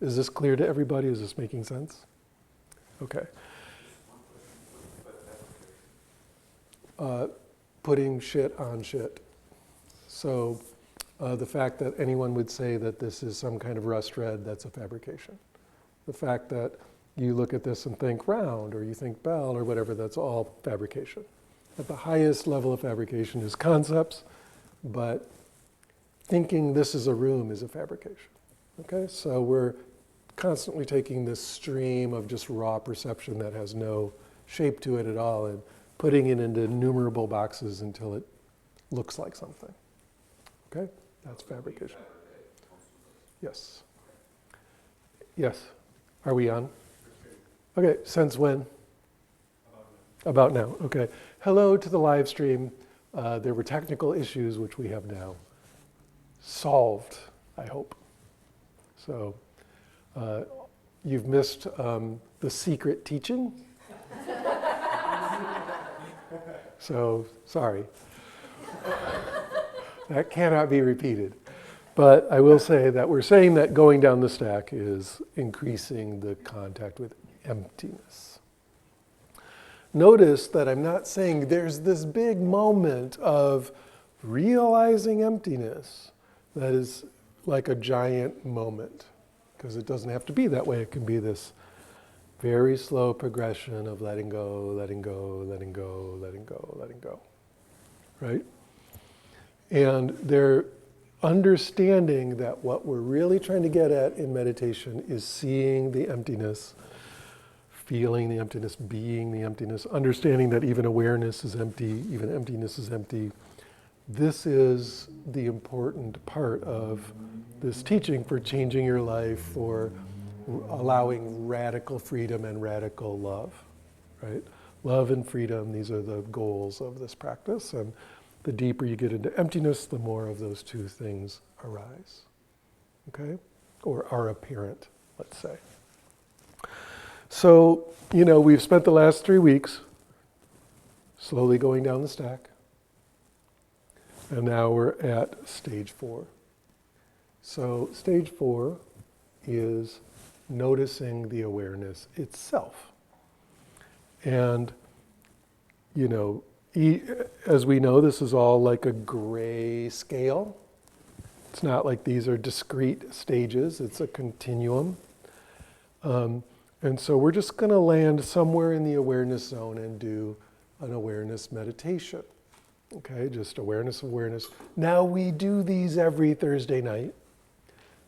Is this clear to everybody? Is this making sense? Okay. Putting shit on shit. So the fact that anyone would say that this is some kind of rust red, that's a fabrication. The fact that you look at this and think round, or you think bell, or whatever, that's all fabrication. At the highest level of fabrication is concepts, but thinking this is a room is a fabrication. Okay, so we're constantly taking this stream of just raw perception that has no shape to it at all and putting it into innumerable boxes until it looks like something. Okay, that's fabrication. Yes. Yes. Are we on? Okay, since when? About now. Okay. Hello to the live stream. There were technical issues which we have now solved, I hope. So you've missed the secret teaching. So sorry. That cannot be repeated. But I will say that we're saying that going down the stack is increasing the contact with emptiness. Notice that I'm not saying there's this big moment of realizing emptiness that is like a giant moment, because it doesn't have to be that way. It can be this very slow progression of letting go, letting go, letting go, letting go, letting go, right? And they're understanding that what we're really trying to get at in meditation is seeing the emptiness, feeling the emptiness, being the emptiness, understanding that even awareness is empty, even emptiness is empty. This is the important part of this teaching for changing your life, for allowing radical freedom and radical love, right? Love and freedom, these are the goals of this practice. And the deeper you get into emptiness, the more of those two things arise, okay? Or are apparent, let's say. So, we've spent the last 3 weeks slowly going down the stack. And now we're at stage 4. So stage 4 is noticing the awareness itself. And, as we know, this is all like a gray scale. It's not like these are discrete stages, it's a continuum. And so we're just going to land somewhere in the awareness zone and do an awareness meditation. Okay, just awareness, awareness. Now we do these every Thursday night.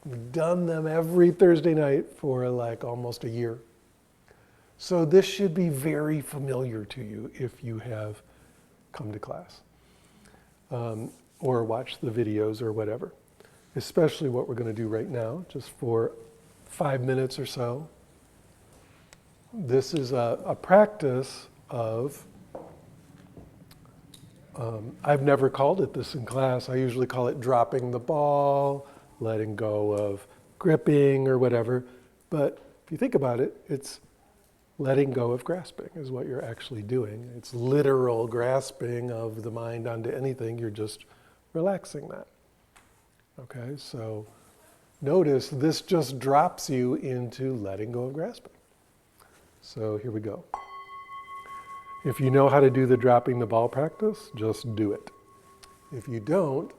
We've done them every Thursday night for like almost a year. So this should be very familiar to you if you have come to class or watch the videos or whatever. Especially what we're going to do right now, just for 5 minutes or so. This is a practice of, I've never called it this in class. I usually call it dropping the ball, letting go of gripping or whatever. But if you think about it, it's letting go of grasping is what you're actually doing. It's literal grasping of the mind onto anything. You're just relaxing that. Okay, so notice this just drops you into letting go of grasping. So here we go. If you know how to do the dropping the ball practice, just do it. If you don't,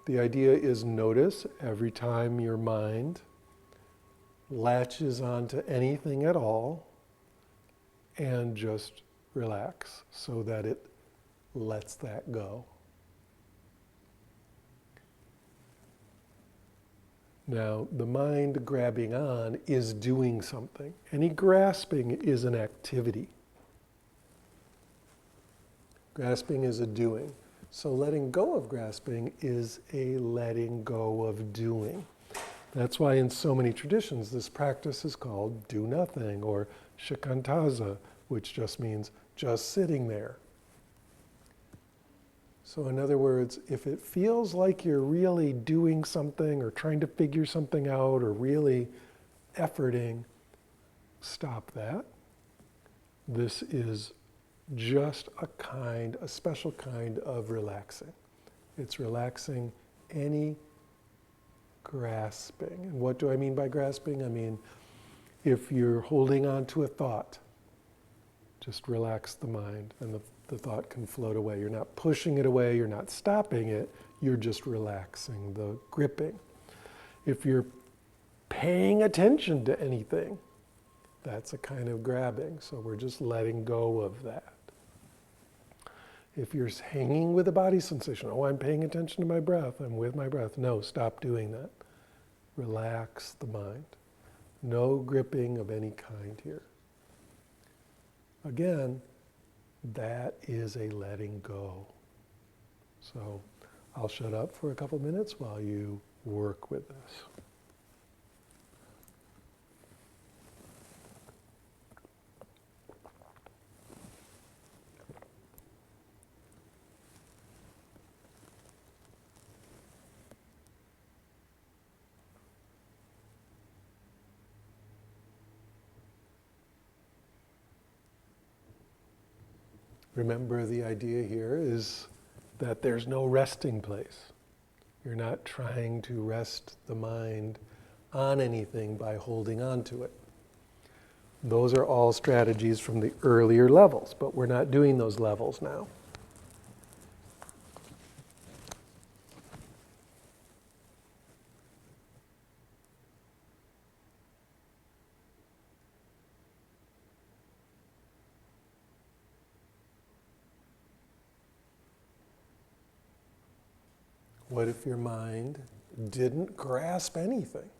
the idea is notice every time your mind latches onto anything at all and just relax so that it lets that go. Now, the mind grabbing on is doing something. Any grasping is an activity. Grasping is a doing. So letting go of grasping is a letting go of doing. That's why in so many traditions this practice is called do nothing or shikantaza, which just means just sitting there. So in other words, if it feels like you're really doing something or trying to figure something out or really efforting, stop that. This is just a special kind of relaxing. It's relaxing any grasping. And what do I mean by grasping? I mean, if you're holding on to a thought, just relax the mind and the thought can float away. You're not pushing it away, you're not stopping it, you're just relaxing the gripping. If you're paying attention to anything, that's a kind of grabbing. So we're just letting go of that. If you're hanging with a body sensation, oh, I'm paying attention to my breath, I'm with my breath. No, stop doing that. Relax the mind. No gripping of any kind here. Again, that is a letting go. So I'll shut up for a couple minutes while you work with this. Remember, the idea here is that there's no resting place. You're not trying to rest the mind on anything by holding on to it. Those are all strategies from the earlier levels, but we're not doing those levels now. What if your mind didn't grasp anything?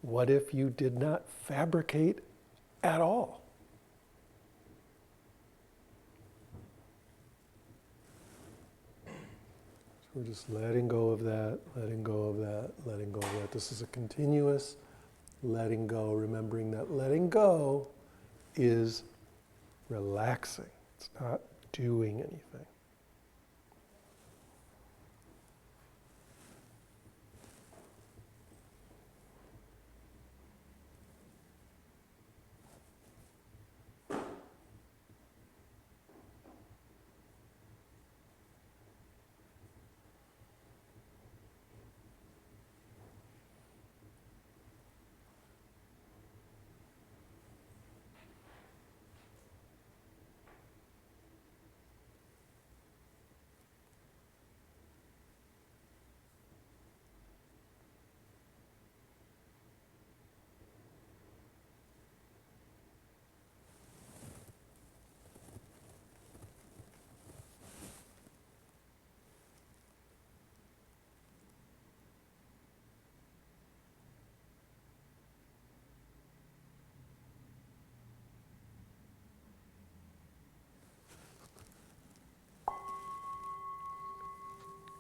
What if you did not fabricate at all? So we're just letting go of that, letting go of that, letting go of that. This is a continuous letting go, remembering that letting go is relaxing. It's not doing anything.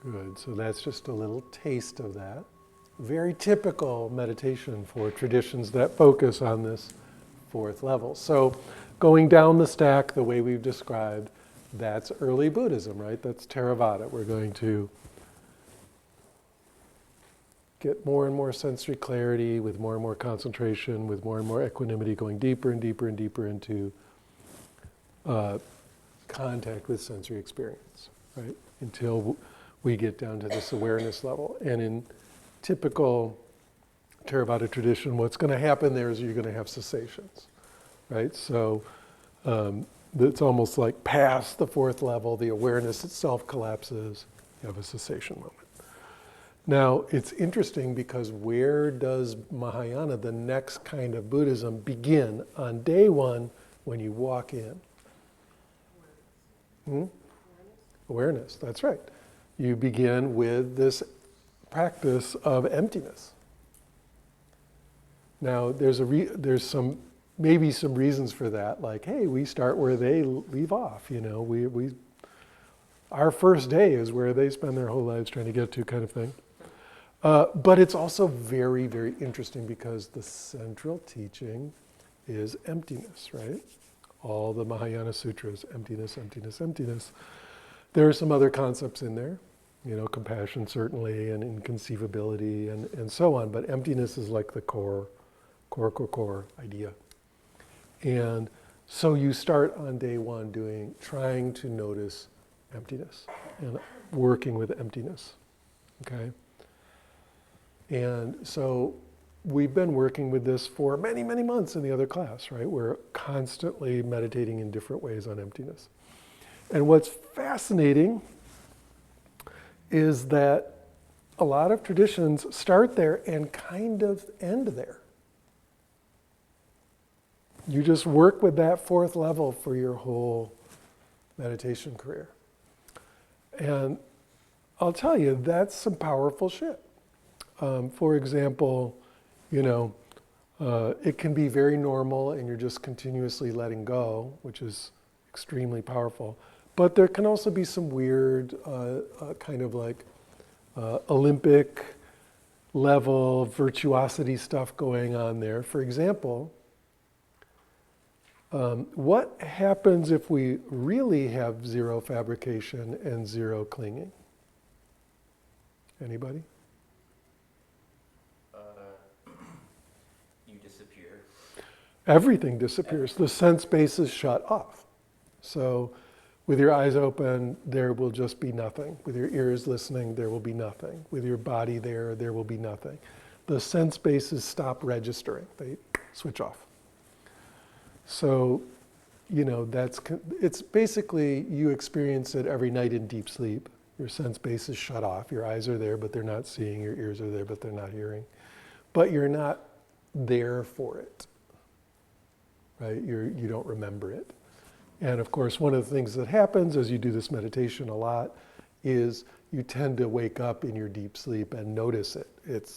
Good, so that's just a little taste of that. Very typical meditation for traditions that focus on this fourth level. So going down the stack the way we've described, that's early Buddhism, right? That's Theravada. We're going to get more and more sensory clarity with more and more concentration, with more and more equanimity, going deeper and deeper and deeper into contact with sensory experience, right? Until we get down to this awareness level. And in typical Theravada tradition, what's going to happen there is you're going to have cessations, right? So it's almost like past the fourth level, the awareness itself collapses, you have a cessation moment. Now, it's interesting because where does Mahayana, the next kind of Buddhism, begin? On day one, when you walk in. Awareness, that's right. You begin with this practice of emptiness. Now, there's maybe some reasons for that, like, hey, we start where they leave off, you know, our first day is where they spend their whole lives trying to get to, kind of thing. But it's also very, very interesting because the central teaching is emptiness, right? All the Mahayana sutras, emptiness, emptiness, emptiness. There are some other concepts in there, you know, compassion certainly, and inconceivability, and so on, but emptiness is like the core idea. And so you start on day one trying to notice emptiness and working with emptiness, okay? And so we've been working with this for many, many months in the other class, right? We're constantly meditating in different ways on emptiness. And what's fascinating is that a lot of traditions start there and kind of end there. You just work with that fourth level for your whole meditation career. And I'll tell you, that's some powerful shit. For example, it can be very normal and you're just continuously letting go, which is extremely powerful. But there can also be some weird kind of like Olympic level virtuosity stuff going on there. For example, what happens if we really have zero fabrication and zero clinging? Anybody? You disappear. Everything disappears. The sense base is shut off. So with your eyes open, there will just be nothing. With your ears listening, there will be nothing. With your body there will be nothing. The sense bases stop registering. They switch off. So, it's basically you experience it every night in deep sleep. Your sense base is shut off. Your eyes are there, but they're not seeing. Your ears are there, but they're not hearing. But you're not there for it, right? You don't remember it. And of course, one of the things that happens as you do this meditation a lot is you tend to wake up in your deep sleep and notice it. It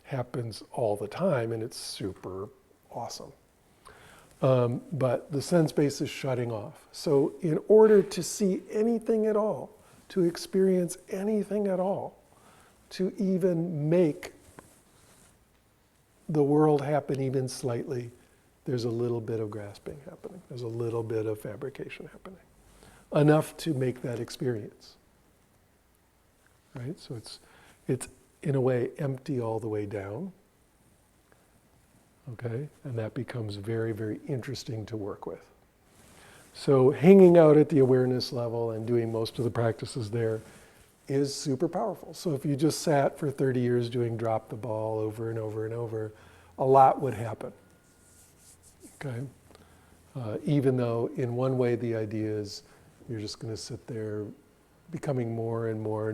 happens all the time and it's super awesome. But the sense base is shutting off. So in order to see anything at all, to experience anything at all, to even make the world happen even slightly, there's a little bit of grasping happening. There's a little bit of fabrication happening. Enough to make that experience. Right? So it's in a way empty all the way down. Okay? And that becomes very, very interesting to work with. So hanging out at the awareness level and doing most of the practices there is super powerful. So if you just sat for 30 years doing drop the ball over and over and over, a lot would happen. Okay? Even though in one way the idea is you're just going to sit there becoming more and more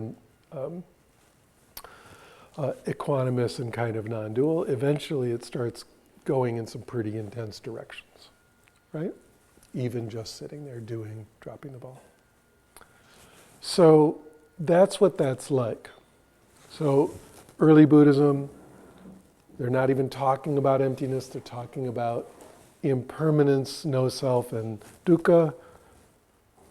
equanimous and kind of non-dual, eventually it starts going in some pretty intense directions, right? Even just sitting there dropping the ball. So that's what that's like. So early Buddhism, they're not even talking about emptiness, they're talking about impermanence, no self, and dukkha,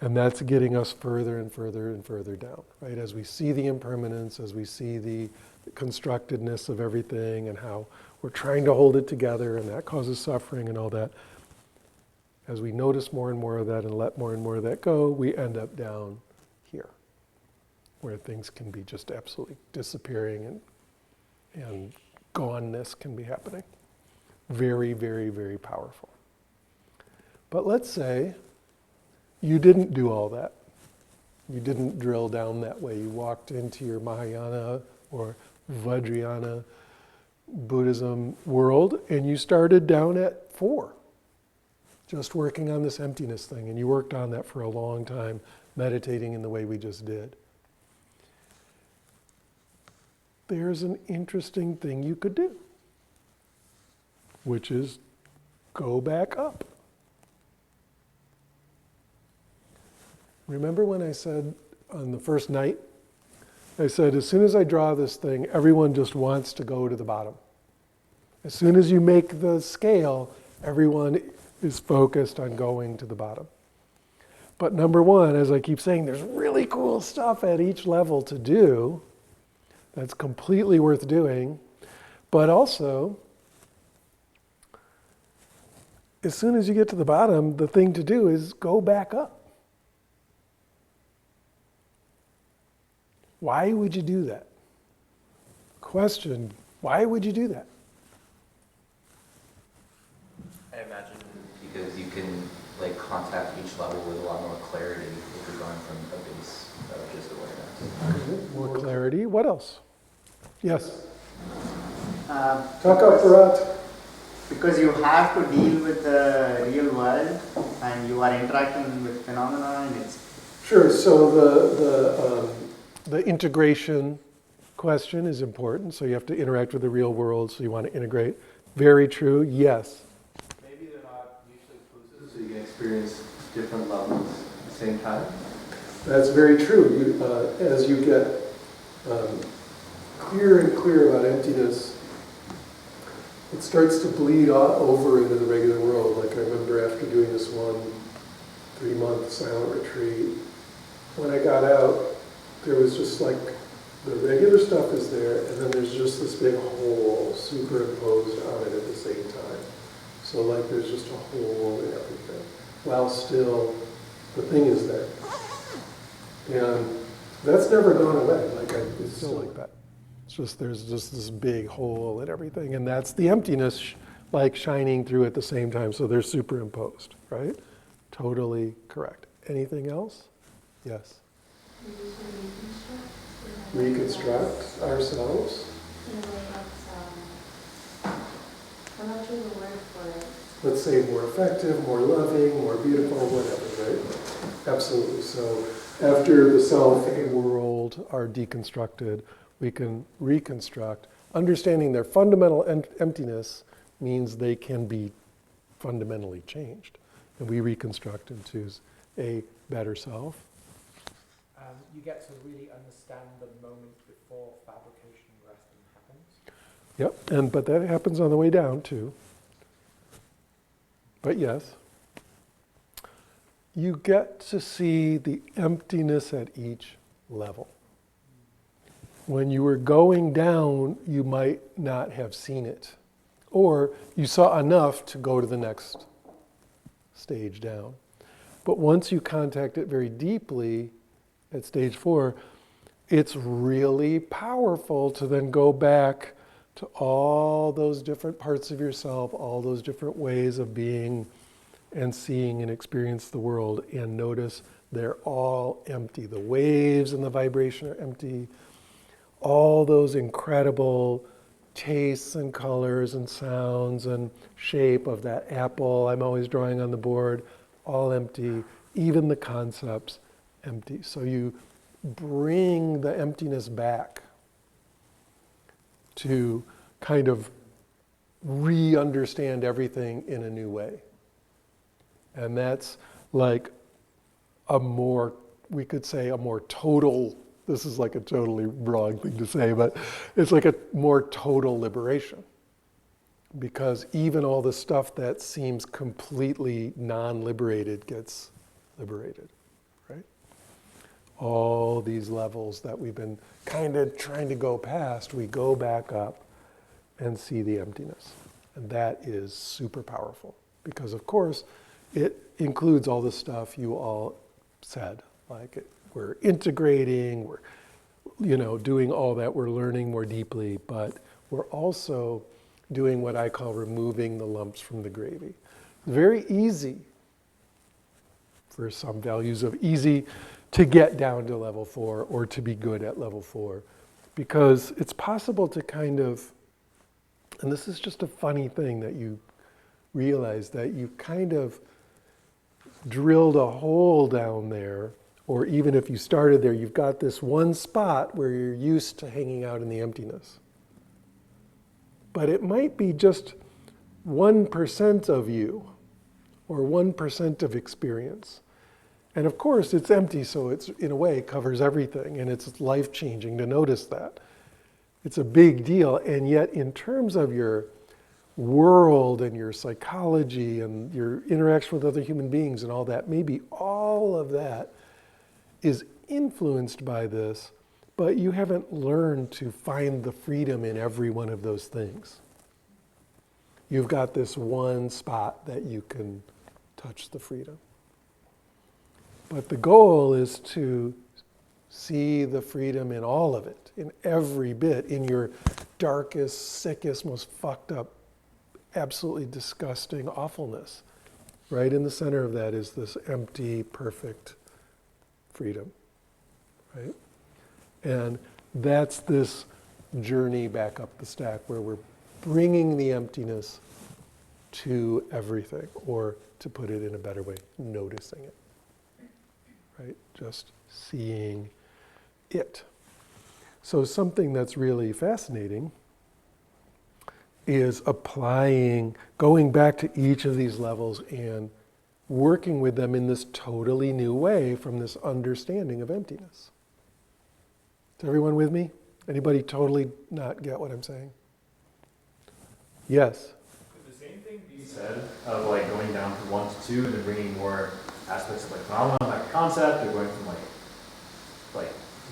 and that's getting us further and further and further down, right? As we see the impermanence, as we see the constructedness of everything and how we're trying to hold it together and that causes suffering and all that, as we notice more and more of that and let more and more of that go, we end up down here, where things can be just absolutely disappearing and goneness can be happening. Very, very, very powerful. But let's say you didn't do all that. You didn't drill down that way. You walked into your Mahayana or Vajrayana Buddhism world and you started down at 4, just working on this emptiness thing, and you worked on that for a long time, meditating in the way we just did. There's an interesting thing you could do, which is go back up. Remember when I said on the first night, I said, as soon as I draw this thing, everyone just wants to go to the bottom. As soon as you make the scale, everyone is focused on going to the bottom. But number one, as I keep saying, there's really cool stuff at each level to do that's completely worth doing. But also, as soon as you get to the bottom, the thing to do is go back up. Why would you do that? Question, why would you do that? I imagine because you can contact each level with a lot more clarity if you're going from a base of just awareness. More clarity. What else? Yes? Talk up, Bharat. Because you have to deal with the real world and you are interacting with phenomena and it's... Sure, so the integration question is important. So you have to interact with the real world, so you want to integrate. Very true, yes. Maybe they're not mutually exclusive, so you can experience different levels at the same time. That's very true. As you get clearer and clearer about emptiness, it starts to bleed over into the regular world. Like I remember after doing this 3-month silent retreat, when I got out, there was just like the regular stuff is there, and then there's just this big hole superimposed on it at the same time. So like there's just a hole in everything, while still the thing is there. And that's never gone away. Like it's still like that. It's just there's just this big hole in everything, and that's the emptiness like shining through at the same time. So they're superimposed, right? Totally correct. Anything else? Yes. Reconstruct ourselves. I'm not sure the word for it. Let's say more effective, more loving, more beautiful, whatever, right? Absolutely. So after the self and the world are deconstructed, we can reconstruct. Understanding their fundamental emptiness means they can be fundamentally changed. And we reconstruct into a better self. You get to really understand the moment before fabrication resting happens. Yep, but that happens on the way down too. But yes, you get to see the emptiness at each level. When you were going down, you might not have seen it. Or you saw enough to go to the next stage down. But once you contact it very deeply, at stage 4, it's really powerful to then go back to all those different parts of yourself, all those different ways of being and seeing and experience the world, and notice they're all empty. The waves and the vibration are empty. All those incredible tastes and colors and sounds and shape of that apple I'm always drawing on the board, all empty. Even the concepts, empty. So you bring the emptiness back to kind of re-understand everything in a new way. And that's like we could say a more total, this is like a totally wrong thing to say, but it's like a more total liberation. Because even all the stuff that seems completely non-liberated gets liberated, right? All these levels that we've been kind of trying to go past, we go back up and see the emptiness. And that is super powerful. Because of course, it includes all the stuff you all said. Like we're integrating, we're doing all that, we're learning more deeply, but we're also doing what I call removing the lumps from the gravy. Very easy, for some values of easy, to get down to level 4 or to be good at level 4. Because it's possible to kind of, and this is just a funny thing that you realize, that you kind of drilled a hole down there, or even if you started there, you've got this one spot where you're used to hanging out in the emptiness. But it might be just 1% of you, or 1% of experience. And of course, it's empty, so it's, in a way, covers everything, and it's life-changing to notice that. It's a big deal, and yet in terms of your world and your psychology and your interaction with other human beings and all that, maybe all of that is influenced by this, but you haven't learned to find the freedom in every one of those things. You've got this one spot that you can touch the freedom. But the goal is to see the freedom in all of it, in every bit, in your darkest, sickest, most fucked up, absolutely disgusting awfulness. Right in the center of that is this empty, perfect freedom, right? And that's this journey back up the stack where we're bringing the emptiness to everything, or to put it in a better way, noticing it, right? Just seeing it. So something that's really fascinating is going back to each of these levels and working with them in this totally new way from this understanding of emptiness. Is everyone with me? Anybody totally not get what I'm saying? Yes? Could the same thing be said of like going down from 1 to 2 and then bringing more aspects of like phenomenon back to concept, or going from like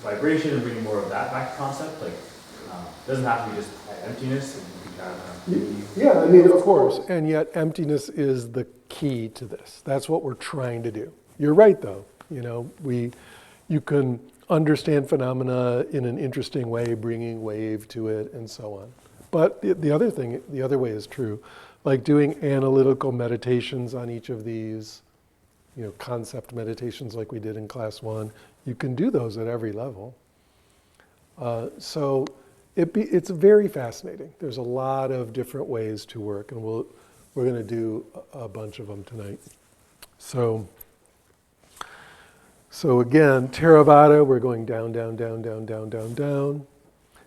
vibration and bringing more of that back to concept? Like, it doesn't have to be just emptiness. And you can kind of, yeah, I mean, of course. And yet emptiness is the key to this. That's what we're trying to do. You're right, though. You know, you can understand phenomena in an interesting way, bringing wave to it, and so on. But the other way is true. Like doing analytical meditations on each of these, concept meditations like we did in class 1, you can do those at every level. So it's very fascinating. There's a lot of different ways to work, and we're going to do a bunch of them tonight. So again, Theravada, we're going down, down, down, down, down, down, down.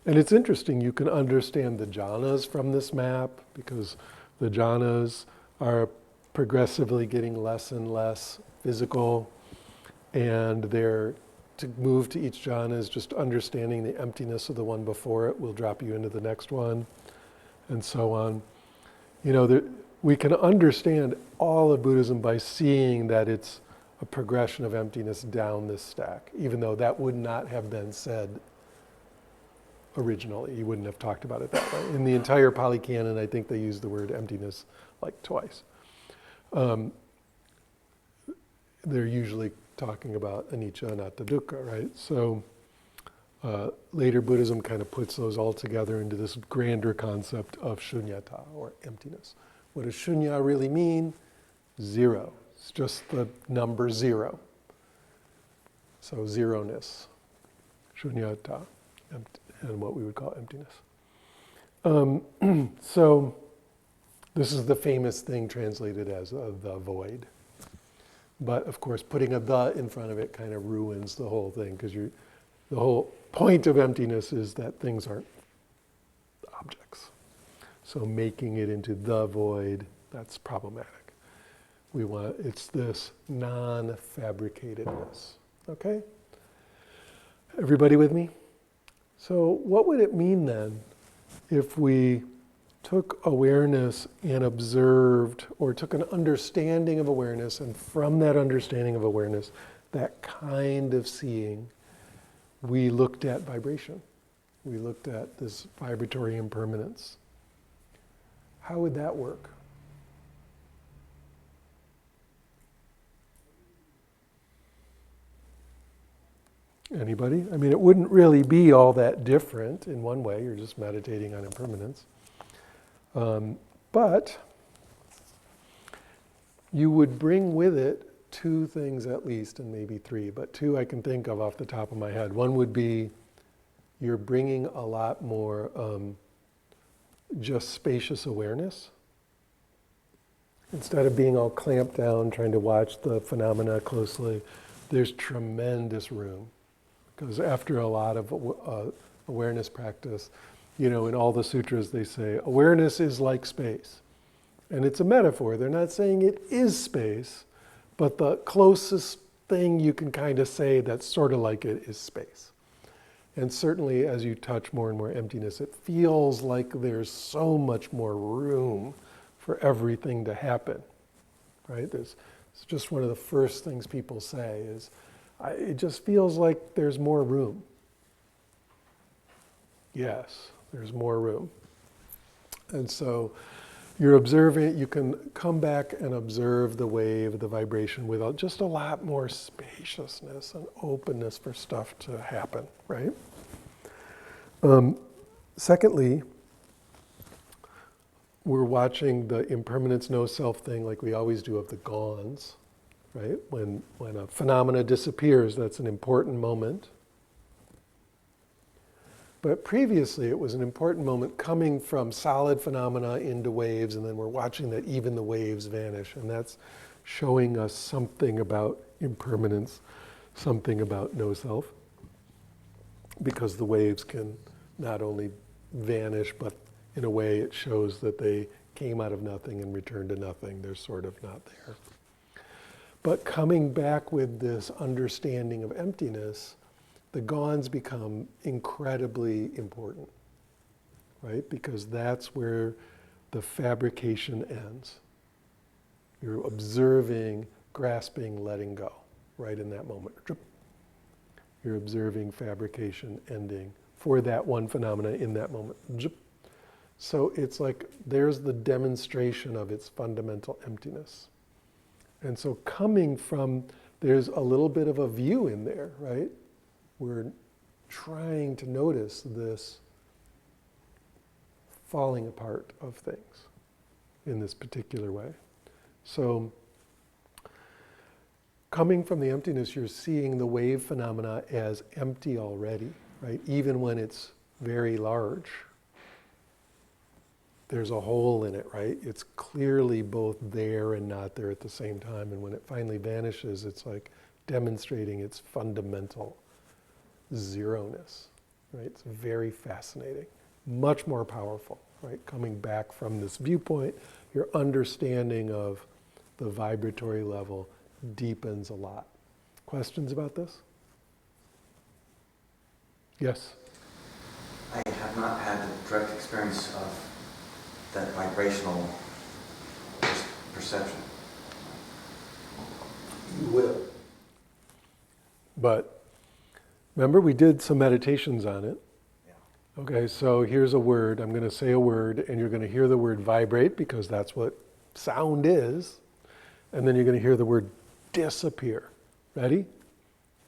And it's interesting, you can understand the jhanas from this map, because the jhanas are progressively getting less and less physical, and to move to each jhana is just understanding the emptiness of the one before it will drop you into the next one, and so on. We can understand all of Buddhism by seeing that it's a progression of emptiness down this stack, even though that would not have been said originally. You wouldn't have talked about it that way. In the entire Pali Canon, I think they use the word emptiness like twice. They're usually talking about anicca, anatta, dukkha, right? So later Buddhism kind of puts those all together into this grander concept of shunyata, or emptiness. What does shunya really mean? 0. It's just the number 0. So zeroness, shunyata, and what we would call emptiness. So this is the famous thing translated as the void. But of course, putting a the in front of it kind of ruins the whole thing, because the whole point of emptiness is that things aren't objects. So making it into the void, that's problematic. It's this non-fabricatedness. Okay? Everybody with me? So what would it mean then if we took awareness and observed, or took an understanding of awareness, and from that understanding of awareness, that kind of seeing, we looked at vibration. We looked at this vibratory impermanence. How would that work? Anybody? I mean, it wouldn't really be all that different in one way. You're just meditating on impermanence. But you would bring with it 2 things at least, and maybe 3, but 2 I can think of off the top of my head. One would be you're bringing a lot more just spacious awareness. Instead of being all clamped down, trying to watch the phenomena closely, there's tremendous room. Because after a lot of awareness practice, in all the sutras they say, awareness is like space. And it's a metaphor. They're not saying it is space, but the closest thing you can kind of say that's sort of like it is space. And certainly as you touch more and more emptiness, it feels like there's so much more room for everything to happen, right? It's just one of the first things people say is, it just feels like there's more room. Yes, there's more room. And so you're observing, you can come back and observe the wave, the vibration, with just a lot more spaciousness and openness for stuff to happen, right? Secondly, we're watching the impermanence, no self thing like we always do of the gons, right? When a phenomena disappears, that's an important moment. But previously, it was an important moment coming from solid phenomena into waves, and then we're watching that even the waves vanish. And that's showing us something about impermanence, something about no self. Because the waves can not only vanish, but in a way it shows that they came out of nothing and returned to nothing. They're sort of not there. But coming back with this understanding of emptiness, the gones become incredibly important, right? Because that's where the fabrication ends. You're observing, grasping, letting go, right in that moment. You're observing fabrication ending for that one phenomena in that moment. So it's like there's the demonstration of its fundamental emptiness. And so coming from, there's a little bit of a view in there, right? We're trying to notice this falling apart of things in this particular way. So coming from the emptiness, you're seeing the wave phenomena as empty already, right? Even when it's very large, there's a hole in it, right? It's clearly both there and not there at the same time. And when it finally vanishes, it's like demonstrating its fundamental zeroness, right? It's very fascinating, much more powerful, right? Coming back from this viewpoint, your understanding of the vibratory level deepens a lot. Questions about this? Yes? I have not had the direct experience of that vibrational perception. You will. But remember, we did some meditations on it. Yeah. Okay, so here's a word. I'm going to say a word, and you're going to hear the word vibrate, because that's what sound is. And then you're going to hear the word disappear. Ready?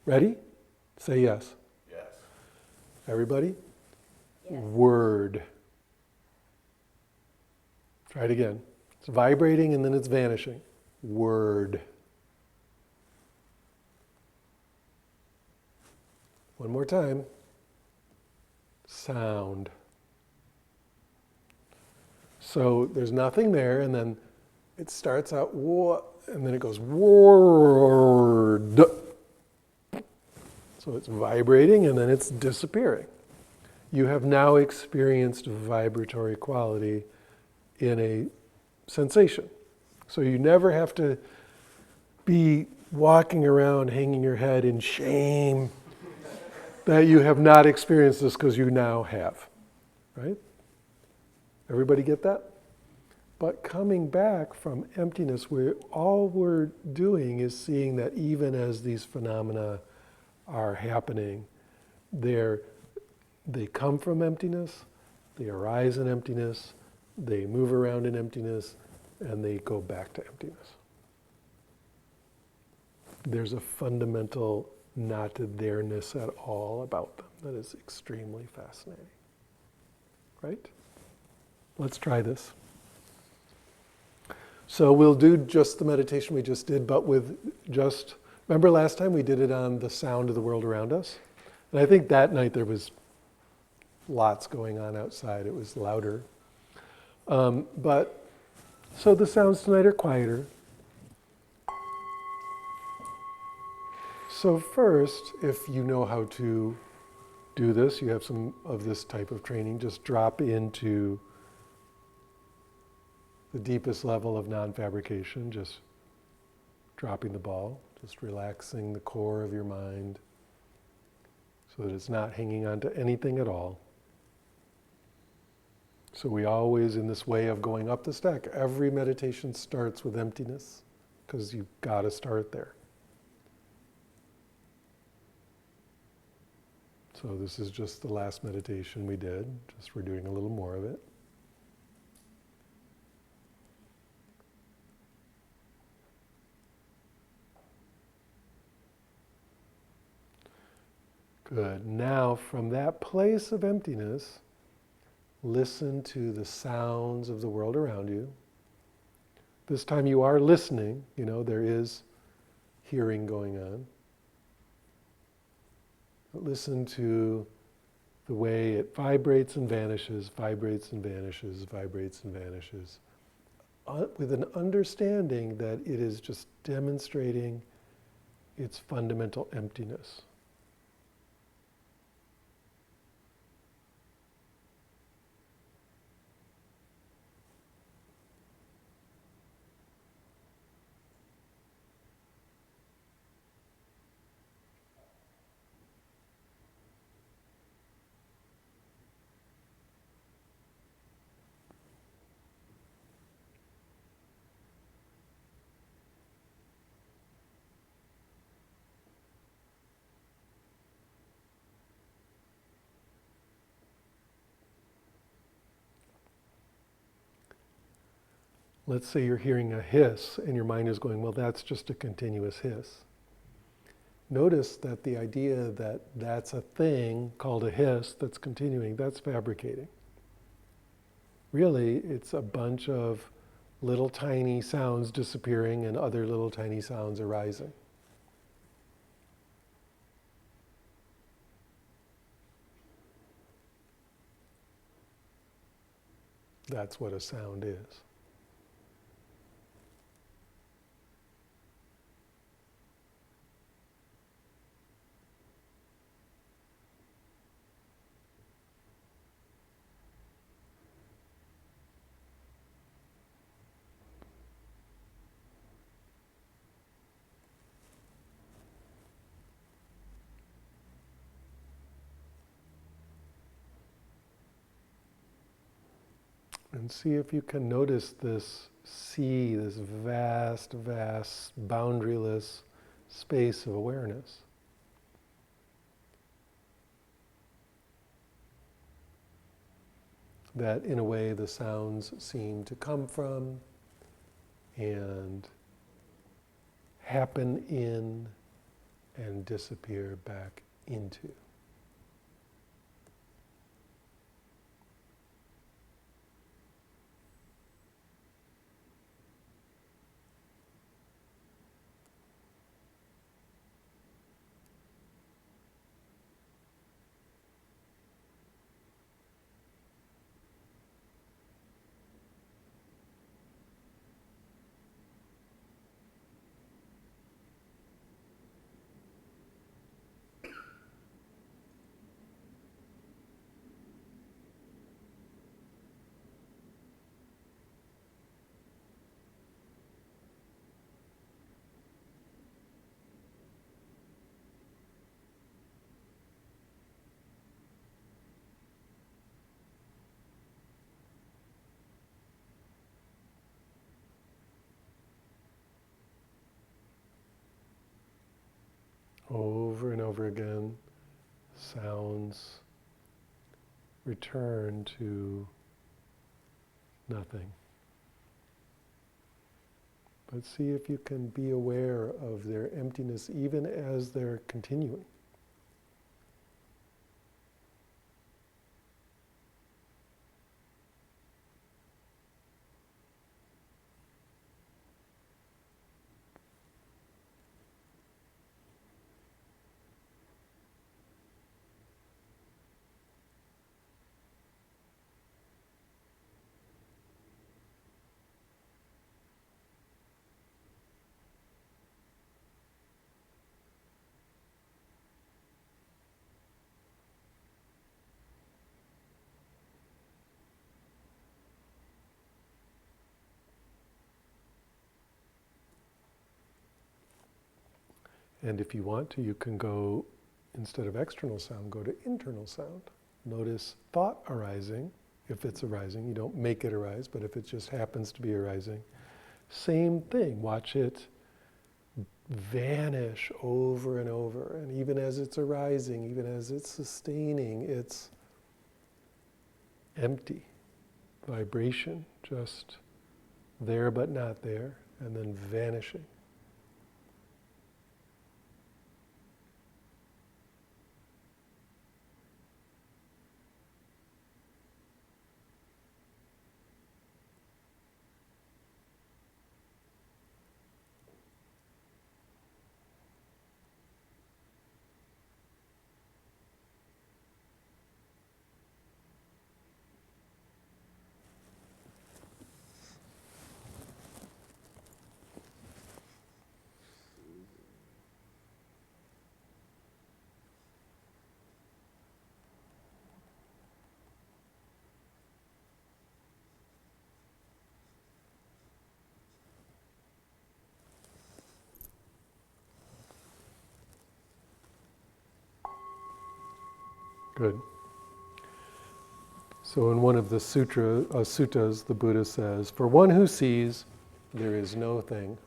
Ready? Say yes. Yes. Everybody? Yes. Word. Try it again. It's vibrating and then it's vanishing. Word. One more time. Sound. So there's nothing there, and then it starts out, and then it goes, word. So it's vibrating and then it's disappearing. You have now experienced vibratory quality in a sensation. So you never have to be walking around hanging your head in shame that you have not experienced this, because you now have, right? Everybody get that? But coming back from emptiness, all we're doing is seeing that even as these phenomena are happening, they come from emptiness, they arise in emptiness, they move around in emptiness, and they go back to emptiness. There's a fundamental not there-ness at all about them that is extremely fascinating. Right? Let's try this. So we'll do just the meditation we just did, but with just, remember last time we did it on the sound of the world around us? And I think that night there was lots going on outside. It was louder. So the sounds tonight are quieter. So first, if you know how to do this, you have some of this type of training, just drop into the deepest level of non-fabrication, just dropping the ball, just relaxing the core of your mind so that it's not hanging on to anything at all. So we always, in this way of going up the stack, every meditation starts with emptiness, because you've got to start there. So this is just the last meditation we did, just we're doing a little more of it. Good. Now, from that place of emptiness, listen to the sounds of the world around you. This time you are listening, there is hearing going on. But listen to the way it vibrates and vanishes, vibrates and vanishes, vibrates and vanishes, with an understanding that it is just demonstrating its fundamental emptiness. Let's say you're hearing a hiss and your mind is going, well, that's just a continuous hiss. Notice that the idea that that's a thing called a hiss that's continuing, that's fabricating. Really, it's a bunch of little tiny sounds disappearing and other little tiny sounds arising. That's what a sound is. And see if you can notice this sea, this vast, vast, boundaryless space of awareness. That in a way the sounds seem to come from and happen in and disappear back into. Over and over again, sounds return to nothing. But see if you can be aware of their emptiness even as they're continuing. And if you want to, you can go, instead of external sound, go to internal sound. Notice thought arising. If it's arising, you don't make it arise, but if it just happens to be arising, same thing. Watch it vanish over and over. And even as it's arising, even as it's sustaining, it's empty. Vibration, just there but not there, and then vanishing. Good. So in one of the suttas, the Buddha says, "For one who sees, there is no thing."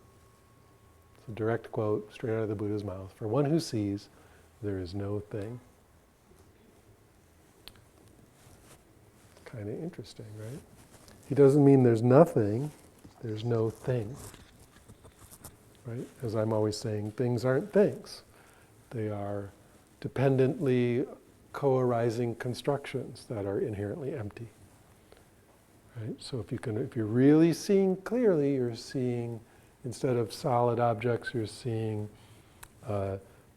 It's a direct quote straight out of the Buddha's mouth. For one who sees, there is no thing. Kind of interesting, right? He doesn't mean there's nothing, there's no thing. Right? As I'm always saying, things aren't things. They are dependently co-arising constructions that are inherently empty. Right? So if you're really seeing clearly, you're seeing, instead of solid objects, you're seeing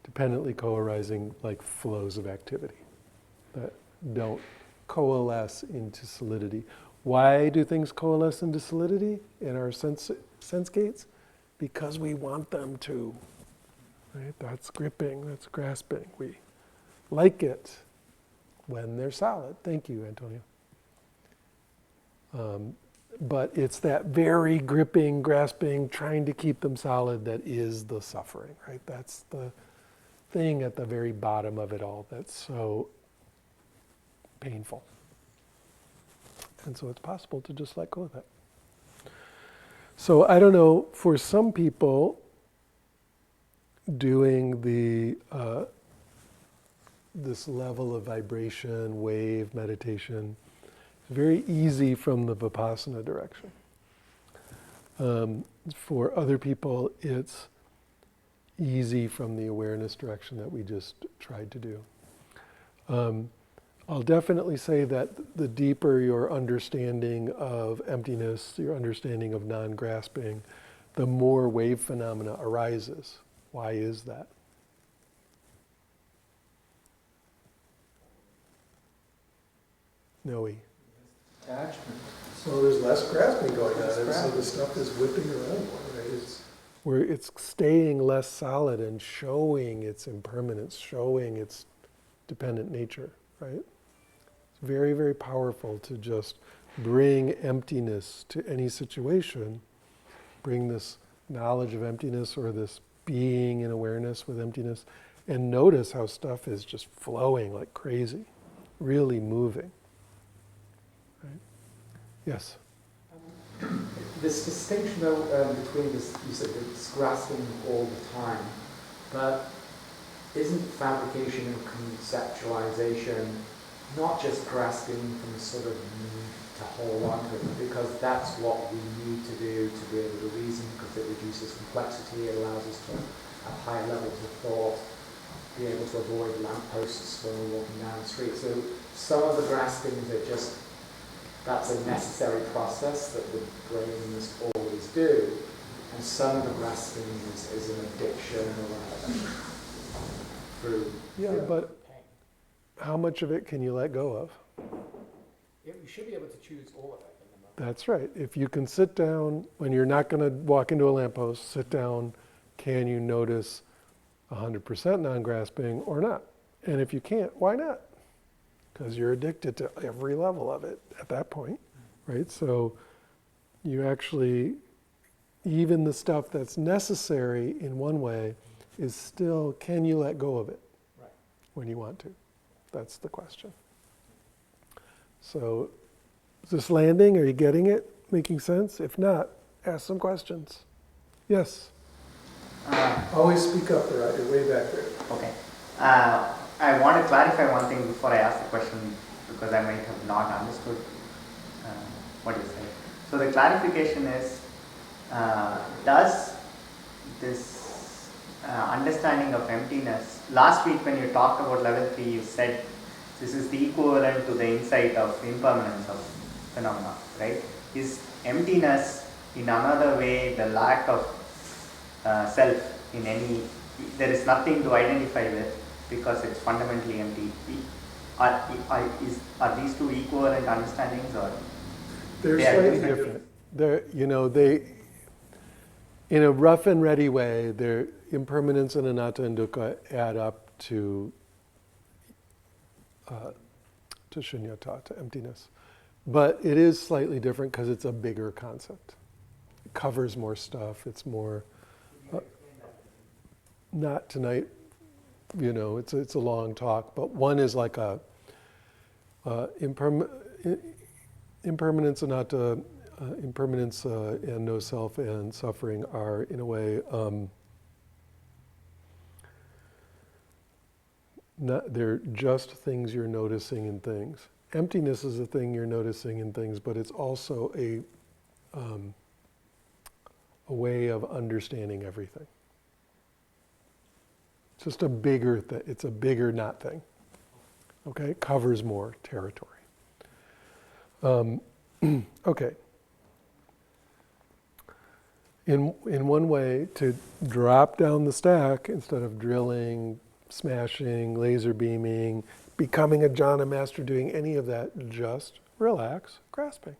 dependently co-arising like flows of activity that don't coalesce into solidity. Why do things coalesce into solidity in our sense gates? Because we want them to. Right? That's gripping, that's grasping. We like it when they're solid. Thank you, Antonio. But it's that very gripping, grasping, trying to keep them solid that is the suffering, right? That's the thing at the very bottom of it all that's so painful. And so it's possible to just let go of that. So I don't know, for some people, doing this level of vibration, wave, meditation, is very easy from the vipassana direction. For other people, it's easy from the awareness direction that we just tried to do. I'll definitely say that the deeper your understanding of emptiness, your understanding of non-grasping, the more wave phenomena arises. Why is that? Noe. Attachment. So there's less grasping going on, and so the stuff is whipping around more, right? It's staying less solid and showing its impermanence, showing its dependent nature, right? It's very, very powerful to just bring emptiness to any situation, bring this knowledge of emptiness or this being in awareness with emptiness, and notice how stuff is just flowing like crazy, really moving. Right? Yes? This distinction, though, between this, you said it's grasping all the time, but isn't fabrication and conceptualization not just grasping from the sort of need to hold on to it, because that's what we need to do to be able to reason, because it reduces complexity, it allows us to have higher levels of thought, be able to avoid lampposts when we're walking down the street. So some of the graspings are just, that's a necessary process that the brain must always do, and some of the grasping is an addiction or through But pain. how much of it can you let go of? You should be able to choose all of it in the moment. That's right. If you can sit down, when you're not going to walk into a lamppost, sit down, can you notice 100% non-grasping or not? And if you can't, why not? Because you're addicted to every level of it at that point, right? So you actually, even the stuff that's necessary in one way is still, can you let go of it when you want to? That's the question. So is this landing? Are you getting it? Making sense? If not, ask some questions. Yes? Always speak up there. You're way back there. Okay. I want to clarify one thing before I ask the question, because I might have not understood what you said. So the clarification is, does this understanding of emptiness, last week when you talked about level 3, you said this is the equivalent to the insight of impermanence of phenomena, right? Is emptiness in another way the lack of self in any, there is nothing to identify with because it's fundamentally empty. Are these two equivalent understandings, or They're they are slightly different? different. They, in a rough and ready way, their impermanence and anatta and dukkha add up to shunyata, to emptiness. But it is slightly different because it's a bigger concept. It covers more stuff. It's more, not tonight, it's a long talk, but one is like Impermanence, anatta, impermanence and no self and suffering are, in a way, they're just things you're noticing in things. Emptiness is a thing you're noticing in things, but it's also a way of understanding everything. It's just a bigger thing. It's a bigger not thing. Okay, it covers more territory. Okay. In one way, to drop down the stack instead of drilling, smashing, laser beaming, becoming a jhana master, doing any of that, just relax, grasping.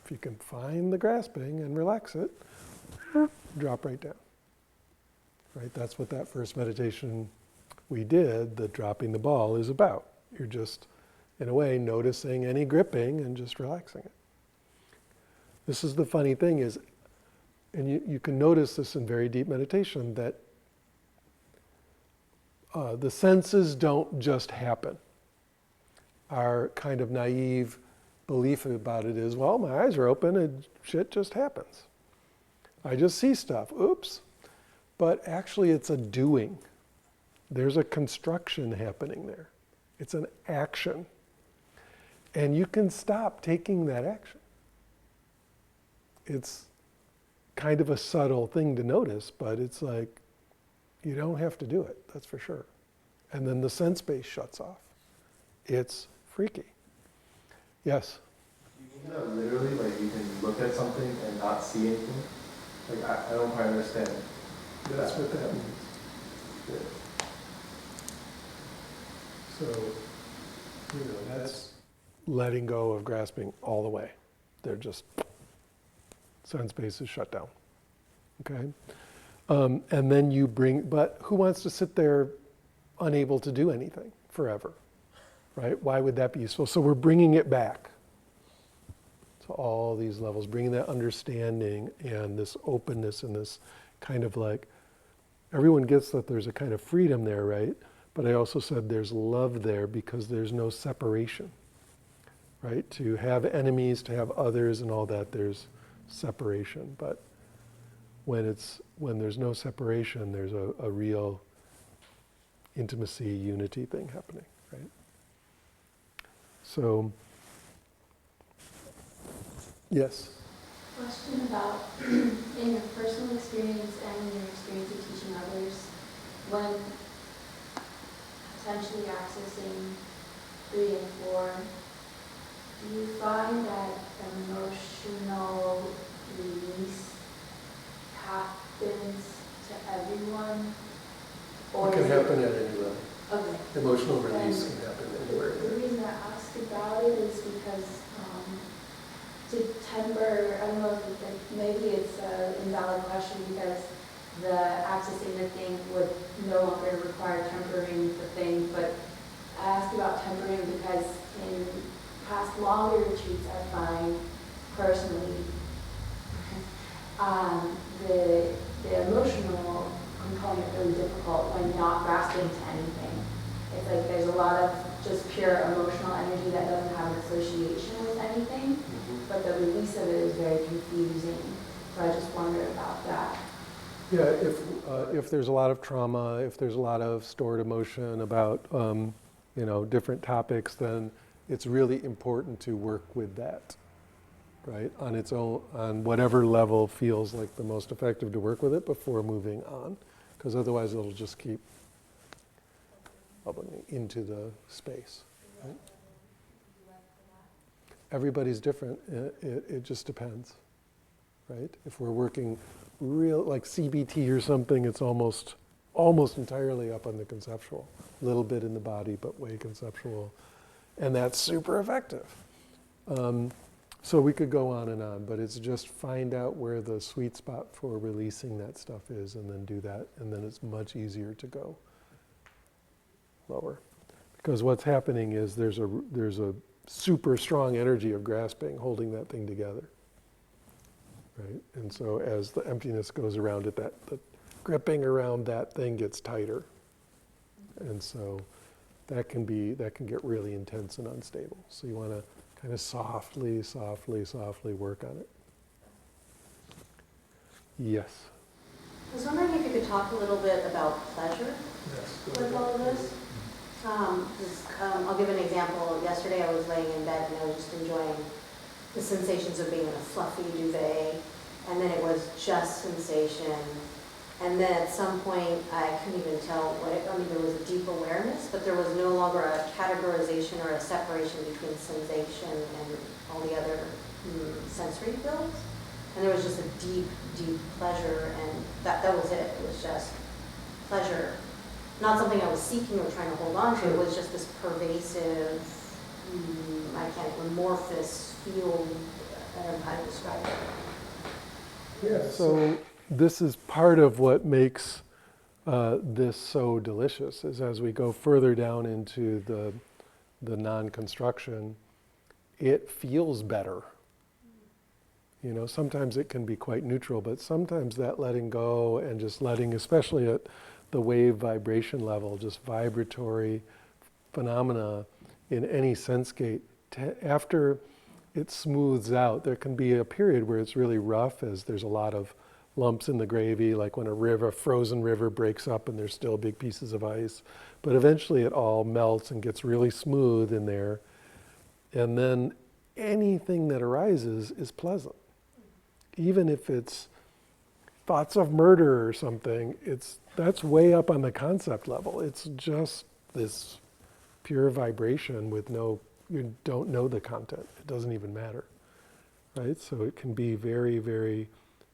If you can find the grasping and relax it, drop right down. Right? That's what that first meditation we did, the dropping the ball, is about. You're just, in a way, noticing any gripping and just relaxing it. This is the funny thing is, and you can notice this in very deep meditation, that the senses don't just happen. Our kind of naive belief about it is, well, my eyes are open and shit just happens. I just see stuff. Oops. But actually it's a doing. There's a construction happening there. It's an action. And you can stop taking that action. It's kind of a subtle thing to notice, but it's like, you don't have to do it, that's for sure. And then the sense base shuts off. It's freaky. Yes? You mean that literally, like you can look at something and not see anything? Like, I don't quite understand. That's what that means. Yeah. So, that's letting go of grasping all the way. They're just, sense base is shut down. Okay? And then you but who wants to sit there unable to do anything forever? Right? Why would that be useful? So we're bringing it back to all these levels, bringing that understanding and this openness and this kind of like, everyone gets that there's a kind of freedom there, right? But I also said there's love there because there's no separation, right? To have enemies, to have others and all that, there's separation. But when there's no separation, there's a real intimacy, unity thing happening, right? So, yes? Question about, in your personal experience and in your experience of teaching others, when potentially accessing 3 and 4, do you find that emotional release happens to everyone? It can happen at any level. Okay. Emotional release can happen anywhere. The reason I ask about it is because to temper, I don't know if maybe it's an invalid question because the accessing the thing would no longer require tempering the thing, but I ask about tempering because in past longer retreats I find personally the emotional component really difficult when not grasping to anything. It's like there's a lot of just pure emotional energy that doesn't have an association with anything, but the release of it is very confusing. So I just wonder about that. Yeah, if there's a lot of trauma, if there's a lot of stored emotion about different topics, then it's really important to work with that, right? On its own, on whatever level feels like the most effective to work with it before moving on, because otherwise it'll just keep bubbling into the space. Right? Everybody's different. It just depends, right? If we're working real like CBT or something, it's almost entirely up on the conceptual. A little bit in the body, but way conceptual, and that's super effective. So we could go on and on, but it's just find out where the sweet spot for releasing that stuff is, and then do that, and then it's much easier to go lower. Because what's happening is there's a super strong energy of grasping, holding that thing together, right? And so as the emptiness goes around it, the gripping around that thing gets tighter. And so that can get really intense and unstable. So you want to kind of softly work on it. Yes. I was wondering if you could talk a little bit about pleasure with all of this. I'll give an example. Yesterday I was laying in bed and I was just enjoying the sensations of being in a fluffy duvet, and then it was just sensation. And then at some point I couldn't even tell there was a deep awareness, but there was no longer a categorization or a separation between sensation and all the other sensory fields. And there was just a deep, deep pleasure, and that was it. It was just pleasure. Not something I was seeking or trying to hold on to. It was just this pervasive, amorphous field. I don't know how to describe it. Yeah. So this is part of what makes this so delicious, is as we go further down into the non-construction, it feels better. You know, sometimes it can be quite neutral, but sometimes that letting go and just letting, especially at the wave vibration level, just vibratory phenomena in any sense gate, after it smooths out, there can be a period where it's really rough, as there's a lot of lumps in the gravy, like when a frozen river breaks up and there's still big pieces of ice. But eventually it all melts and gets really smooth in there. And then anything that arises is pleasant. Even if it's thoughts of murder or something, that's way up on the concept level. It's just this pure vibration with you don't know the content. It doesn't even matter, right? So it can be very, very,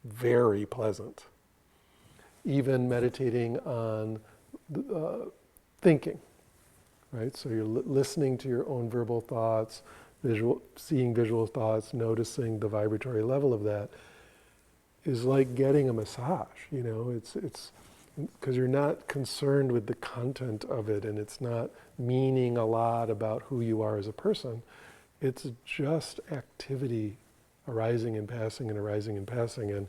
very pleasant. Even meditating on thinking, right? So you're listening to your own verbal thoughts, seeing visual thoughts, noticing the vibratory level of that, is like getting a massage. You know, it's because you're not concerned with the content of it, and it's not meaning a lot about who you are as a person. It's just activity arising and passing and arising and passing. And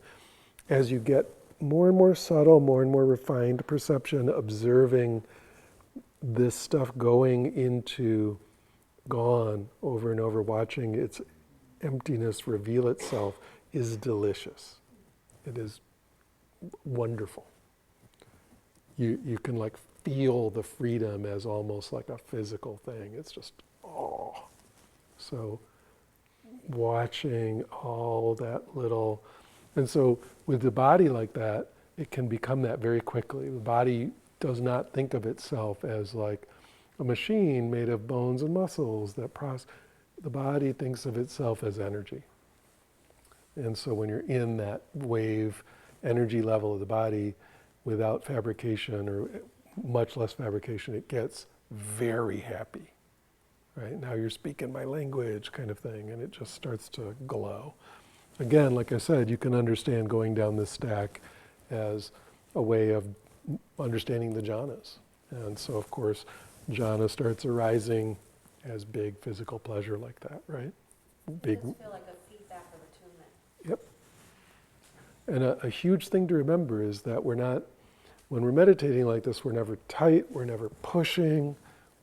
as you get more and more subtle, more and more refined perception, observing this stuff going into gone over and over, watching its emptiness reveal itself, is delicious. It is wonderful. You can like feel the freedom as almost like a physical thing. It's just, oh. So watching all that little, and so with the body like that, it can become that very quickly. The body does not think of itself as like a machine made of bones and muscles that the body thinks of itself as energy. And so when you're in that wave energy level of the body, without fabrication or much less fabrication, it gets very happy, right? Now you're speaking my language kind of thing, and it just starts to glow. Again, like I said, you can understand going down this stack as a way of understanding the jhanas. And so, of course, jhana starts arising as big physical pleasure like that, right? Big. It does feel like a feedback of attunement. Yep. And a huge thing to remember is that when we're meditating like this, we're never tight, we're never pushing,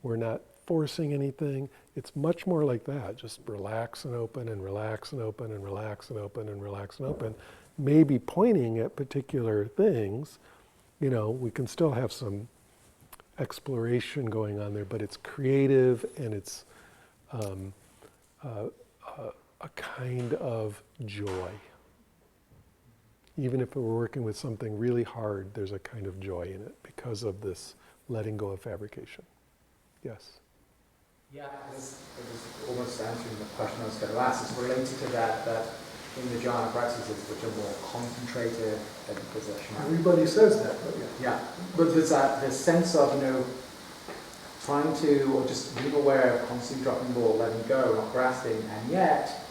we're not forcing anything. It's much more like that, just relax and open and relax and open and relax and open and relax and open. Maybe pointing at particular things, you know, we can still have some exploration going on there, but it's creative and it's a kind of joy. Even if we're working with something really hard, there's a kind of joy in it because of this letting go of fabrication. Yes? Yeah, it was almost answering the question I was going to ask. It's related to that in the jhana practices, which are more concentrated and possession. Everybody says that, but yeah. Yeah, but there's this sense of, you know, trying to, or just being aware of constantly dropping the ball, letting go, not grasping, and yet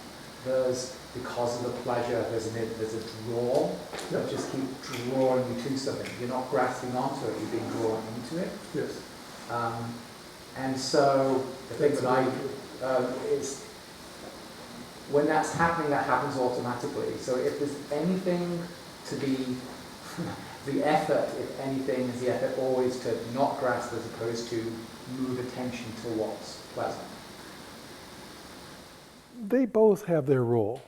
there's, because of the pleasure, there's a draw that just keep drawing you to something. You're not grasping onto it, you're being drawn into it. Yes. And so the thing that I is when that's happening, that happens automatically. So if there's anything to be the effort, if anything, is the effort always to not grasp as opposed to move attention to what's pleasant? They both have their role,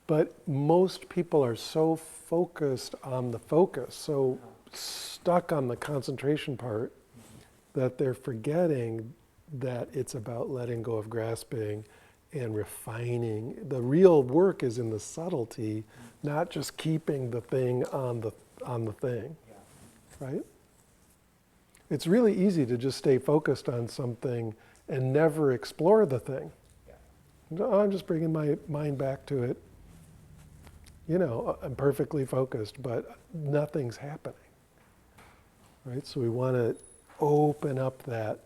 but most people are so focused on the focus, so stuck on the concentration part, that they're forgetting that it's about letting go of grasping and refining. The real work is in the subtlety, not just keeping the thing on the thing, right? It's really easy to just stay focused on something and never explore the thing. No, I'm just bringing my mind back to it. You know, I'm perfectly focused, but nothing's happening, right? So we want to open up that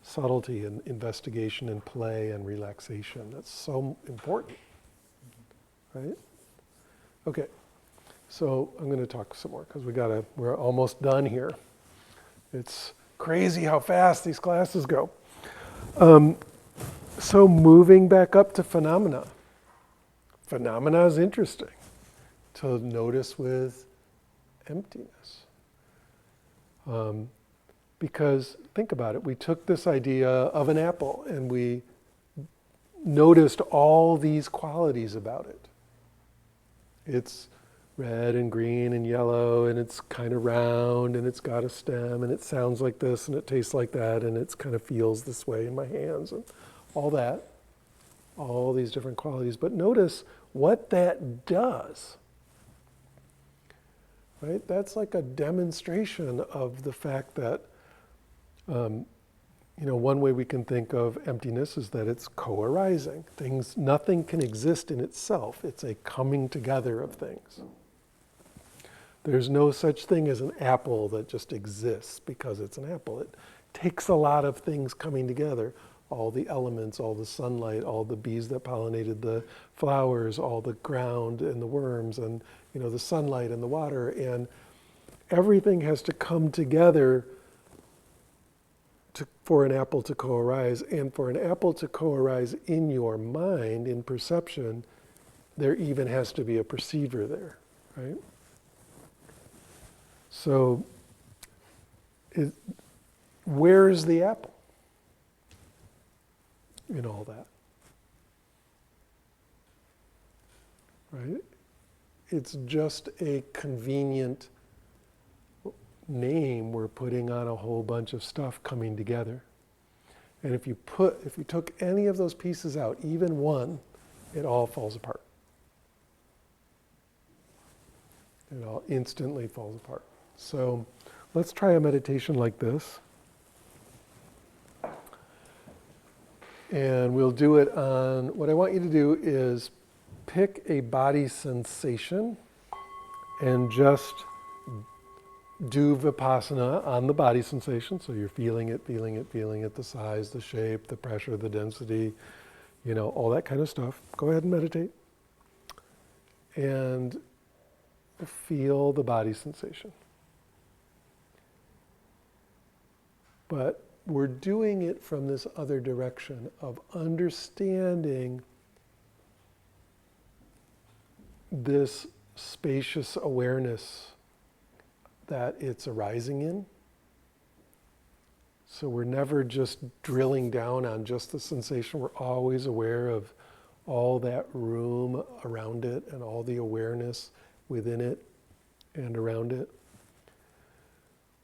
subtlety and investigation and play and relaxation. That's so important, right? Okay, so I'm going to talk some more because we're almost done here. It's crazy how fast these classes go. So moving back up to phenomena. Phenomena is interesting to notice with emptiness. Because think about it, we took this idea of an apple and we noticed all these qualities about it. It's red and green and yellow and it's kind of round and it's got a stem and it sounds like this and it tastes like that and it kind of feels this way in my hands and all that, all these different qualities. But notice what that does. Right? That's like a demonstration of the fact that, one way we can think of emptiness is that it's co-arising. Nothing can exist in itself. It's a coming together of things. There's no such thing as an apple that just exists because it's an apple. It takes a lot of things coming together. All the elements, all the sunlight, all the bees that pollinated the flowers, all the ground and the worms and the sunlight and the water, and everything has to come together for an apple to co-arise. And for an apple to co-arise in your mind, in perception, there even has to be a perceiver there, right? So, where is the apple in all that? Right? It's just a convenient name we're putting on a whole bunch of stuff coming together. And if you took any of those pieces out, even one, it all falls apart. It all instantly falls apart. So let's try a meditation like this. And we'll do it on, what I want you to do is pick a body sensation and just do vipassana on the body sensation. So you're feeling it, the size, the shape, the pressure, the density, all that kind of stuff. Go ahead and meditate. And feel the body sensation. But we're doing it from this other direction of understanding this spacious awareness that it's arising in. So we're never just drilling down on just the sensation. We're always aware of all that room around it and all the awareness within it and around it.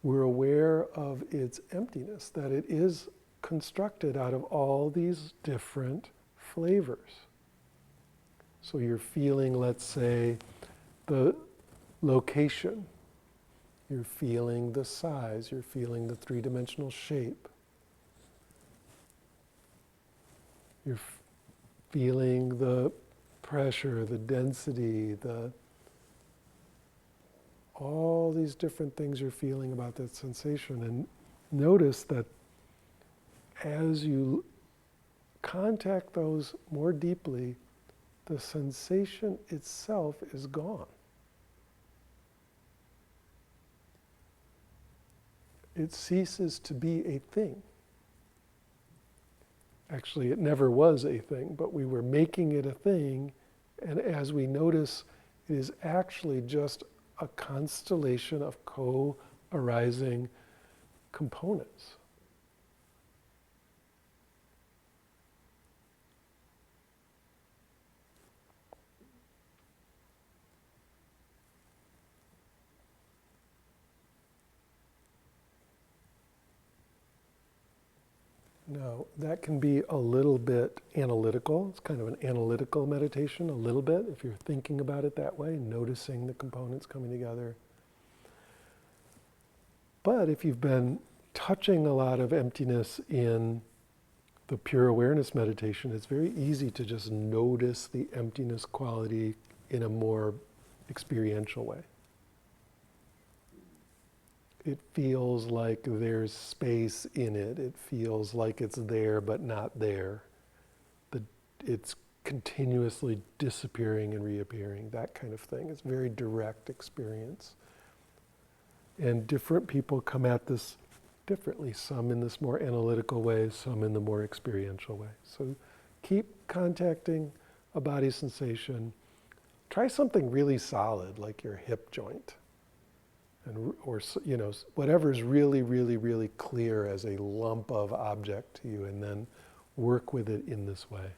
We're aware of its emptiness, that it is constructed out of all these different flavors. So you're feeling, let's say, the location. You're feeling the size. You're feeling the three-dimensional shape. You're feeling the pressure, the density, all these different things you're feeling about that sensation. And notice that as you contact those more deeply, the sensation itself is gone. It ceases to be a thing. Actually, it never was a thing, but we were making it a thing, and as we notice, it is actually just a constellation of co-arising components. Now, that can be a little bit analytical. It's kind of an analytical meditation, a little bit, if you're thinking about it that way, noticing the components coming together. But if you've been touching a lot of emptiness in the pure awareness meditation, it's very easy to just notice the emptiness quality in a more experiential way. It feels like there's space in it. It feels like it's there but not there. It's continuously disappearing and reappearing, that kind of thing. It's very direct experience. And different people come at this differently, some in this more analytical way, some in the more experiential way. So keep contacting a body sensation. Try something really solid, like your hip joint. Or whatever's really, really, really clear as a lump of object to you, and then work with it in this way.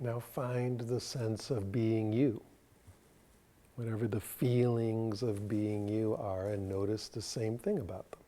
Now find the sense of being you, whatever the feelings of being you are, and notice the same thing about them.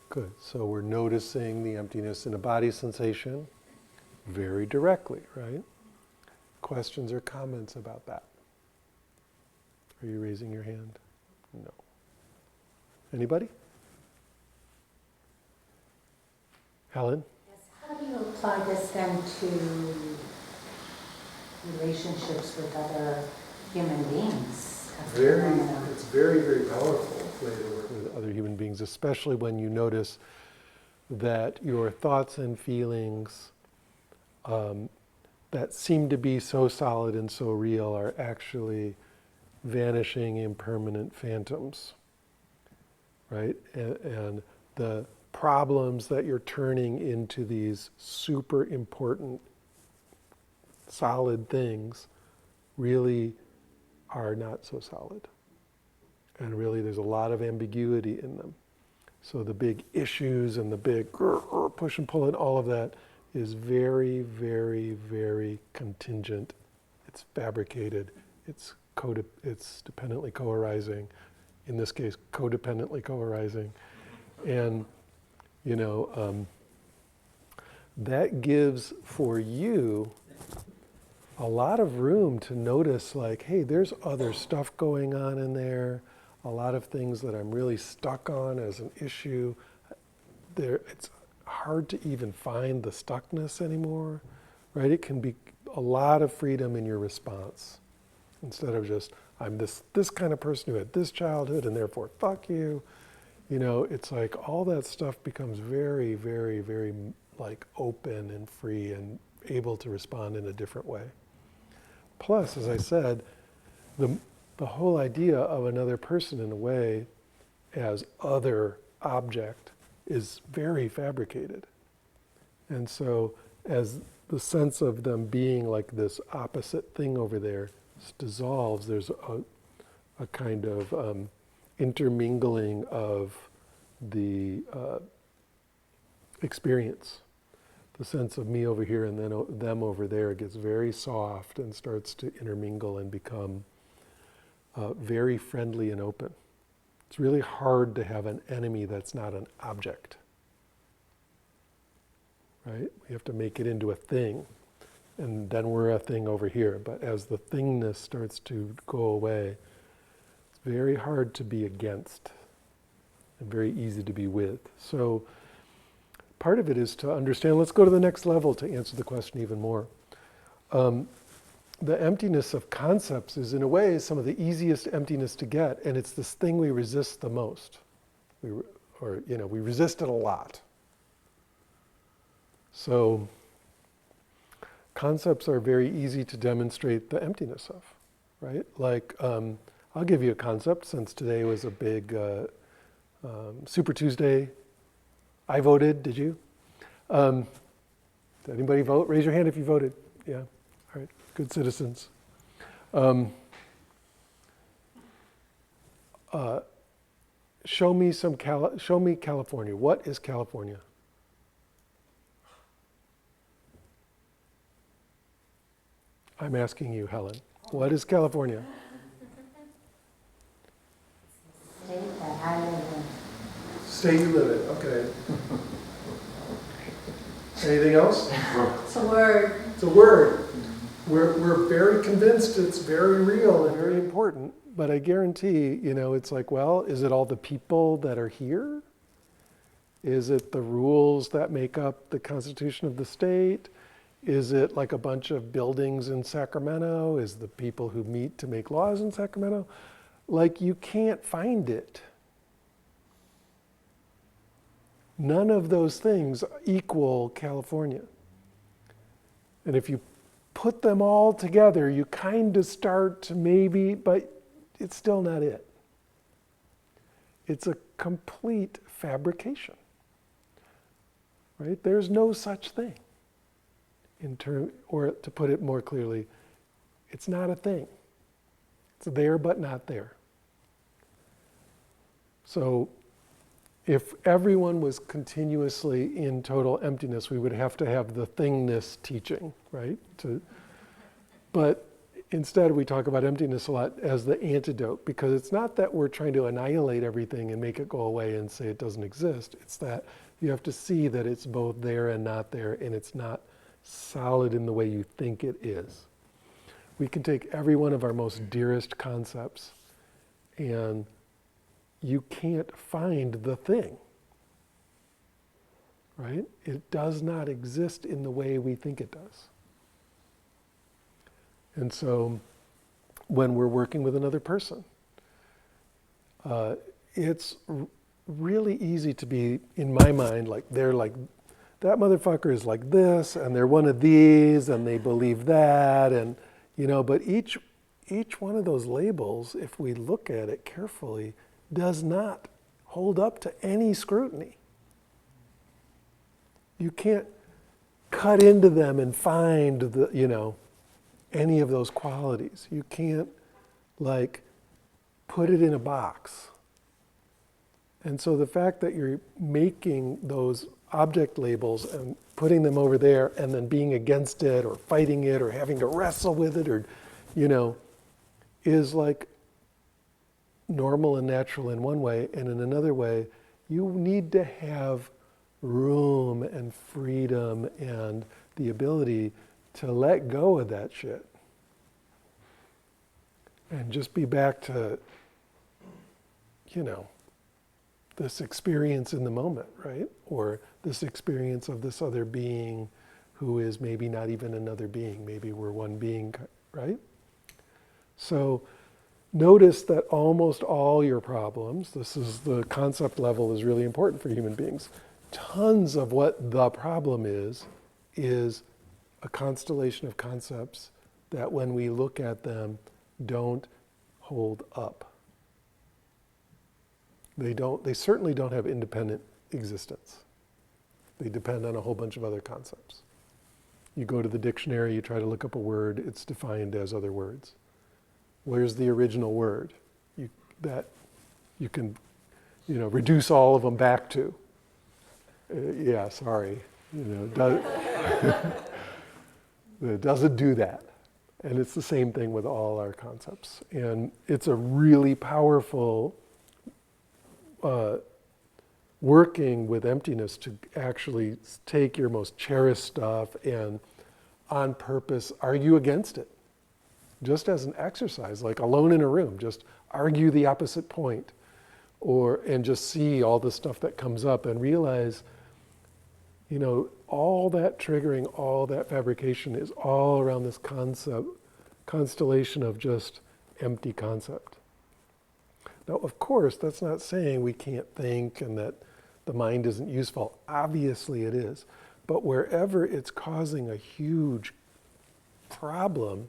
Good. So we're noticing the emptiness in a body sensation very directly, right? Questions or comments about that? Are you raising your hand? No. Anybody? Helen? Yes. How do you apply this then to relationships with other human beings? It's very, very powerful way to work with other human beings, especially when you notice that your thoughts and feelings that seem to be so solid and so real are actually vanishing impermanent phantoms, right? And the problems that you're turning into these super important solid things really are not so solid. And really there's a lot of ambiguity in them. So the big issues and the big push and pull and all of that is very, very, very contingent. It's fabricated. It's dependently co-arising. In this case, codependently co-arising. And, that gives for you a lot of room to notice, like, hey, there's other stuff going on in there, a lot of things that I'm really stuck on as an issue. It's hard to even find the stuckness anymore, right? It can be a lot of freedom in your response. Instead of just, I'm this kind of person who had this childhood and therefore fuck you. You know, it's like all that stuff becomes very, very, very like open and free and able to respond in a different way. Plus, as I said, the whole idea of another person in a way as other object is very fabricated. And so as the sense of them being like this opposite thing over there dissolves, there's a kind of intermingling of the experience. The sense of me over here and then them over there gets very soft and starts to intermingle and become very friendly and open. It's really hard to have an enemy that's not an object, right? We have to make it into a thing, and then we're a thing over here. But as the thingness starts to go away, it's very hard to be against and very easy to be with. So part of it is to understand, let's go to the next level to answer the question even more. The emptiness of concepts is in a way some of the easiest emptiness to get, and it's this thing we resist the most. We resist it a lot. So concepts are very easy to demonstrate the emptiness of, right? Like, I'll give you a concept since today was a big Super Tuesday. I voted, did you? Did anybody vote? Raise your hand if you voted. Yeah, all right, good citizens. Show me California. What is California? I'm asking you, Helen. What is California? State that I live in. State you live in, okay. Anything else? It's a word. It's a word. We're very convinced it's very real and very important, but I guarantee, it's like, well, is it all the people that are here? Is it the rules that make up the Constitution of the state? Is it like a bunch of buildings in Sacramento? Is the people who meet to make laws in Sacramento? Like, you can't find it. None of those things equal California. And if you put them all together, you kind of start to maybe, but it's still not it. It's a complete fabrication, right? There's no such thing. Or to put it more clearly, it's not a thing. It's there but not there. So if everyone was continuously in total emptiness, we would have to have the thingness teaching, right? But instead we talk about emptiness a lot as the antidote, because it's not that we're trying to annihilate everything and make it go away and say it doesn't exist. It's that you have to see that it's both there and not there, and it's not solid in the way you think it is. We can take every one of our most dearest concepts and you can't find the thing, right? It does not exist in the way we think it does. And so when we're working with another person, it's really easy to be, in my mind, like they're like, that motherfucker is like this, and they're one of these, and they believe that, and but each one of those labels, if we look at it carefully, does not hold up to any scrutiny. You can't cut into them and find any of those qualities. You can't put it in a box. And so the fact that you're making those object labels and putting them over there and then being against it or fighting it or having to wrestle with it or, is like normal and natural in one way, and in another way, you need to have room and freedom and the ability to let go of that shit and just be back to, this experience in the moment, right? Or this experience of this other being who is maybe not even another being. Maybe we're one being, right? So notice that almost all your problems, this is the concept level is really important for human beings. Tons of what the problem is a constellation of concepts that when we look at them don't hold up. They certainly don't have independent existence. They depend on a whole bunch of other concepts. You go to the dictionary, you try to look up a word, it's defined as other words. Where's the original word that you can, reduce all of them back to? Yeah, sorry. It doesn't do that. And it's the same thing with all our concepts. And it's a really powerful working with emptiness to actually take your most cherished stuff and on purpose argue against it. Just as an exercise, like alone in a room, just argue the opposite point and just see all the stuff that comes up and realize, all that triggering, all that fabrication is all around this constellation of just empty concept. Now, of course, that's not saying we can't think and that the mind isn't useful. Obviously it is. But wherever it's causing a huge problem,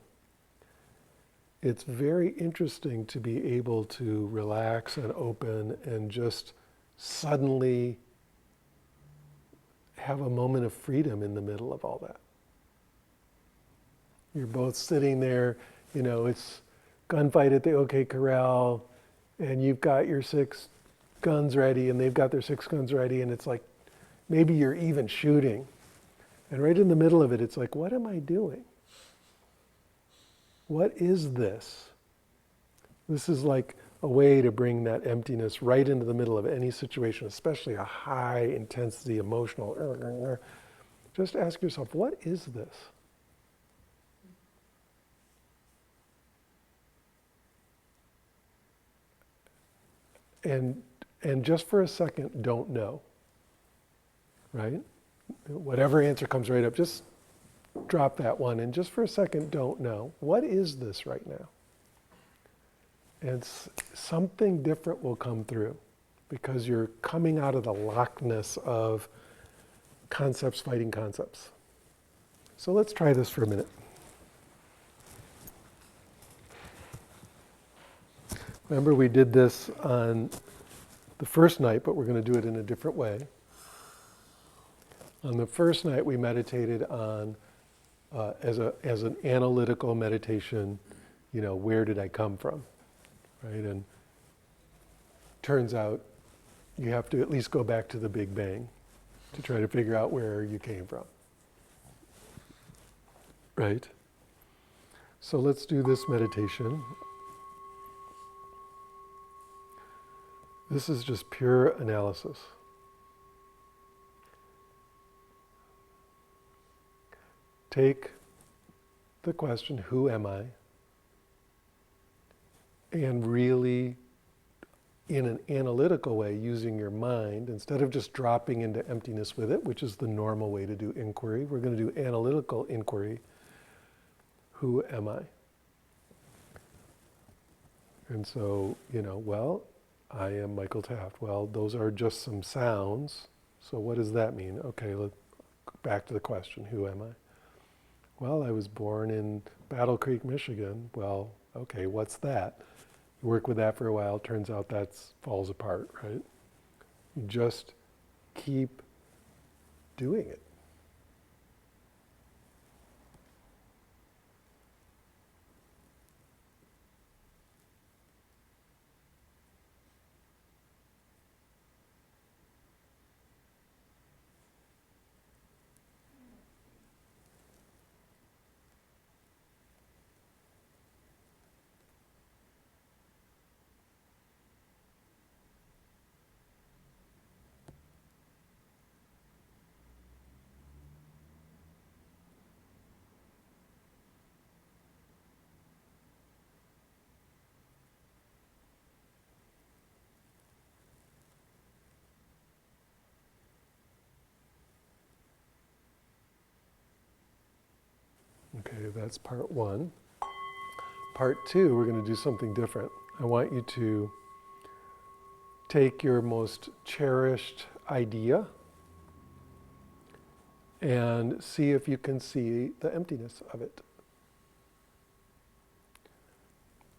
it's very interesting to be able to relax and open and just suddenly have a moment of freedom in the middle of all that. You're both sitting there, it's gunfight at the OK Corral, and you've got your 6 guns ready, and they've got their 6 guns ready, and it's like, maybe you're even shooting. And right in the middle of it, it's like, what am I doing? What is this? This is like a way to bring that emptiness right into the middle of any situation, especially a high intensity emotional. Just ask yourself, what is this? And just for a second, don't know, right? Whatever answer comes right up, just drop that one and just for a second, don't know. What is this right now? And something different will come through because you're coming out of the lockness of concepts fighting concepts. So let's try this for a minute. Remember, we did this on the first night, but we're going to do it in a different way. On the first night, we meditated on, as an analytical meditation, where did I come from, right? And turns out you have to at least go back to the Big Bang to try to figure out where you came from, right? So let's do this meditation. This is just pure analysis. Take the question, who am I? And really, in an analytical way, using your mind, instead of just dropping into emptiness with it, which is the normal way to do inquiry, we're going to do analytical inquiry. Who am I? And so, I am Michael Taft. Well, those are just some sounds. So what does that mean? Okay, let's go back to the question, who am I? Well, I was born in Battle Creek, Michigan. Well, okay, what's that? You work with that for a while, turns out that falls apart, right? You just keep doing it. Okay, that's part one. Part two, we're going to do something different. I want you to take your most cherished idea and see if you can see the emptiness of it.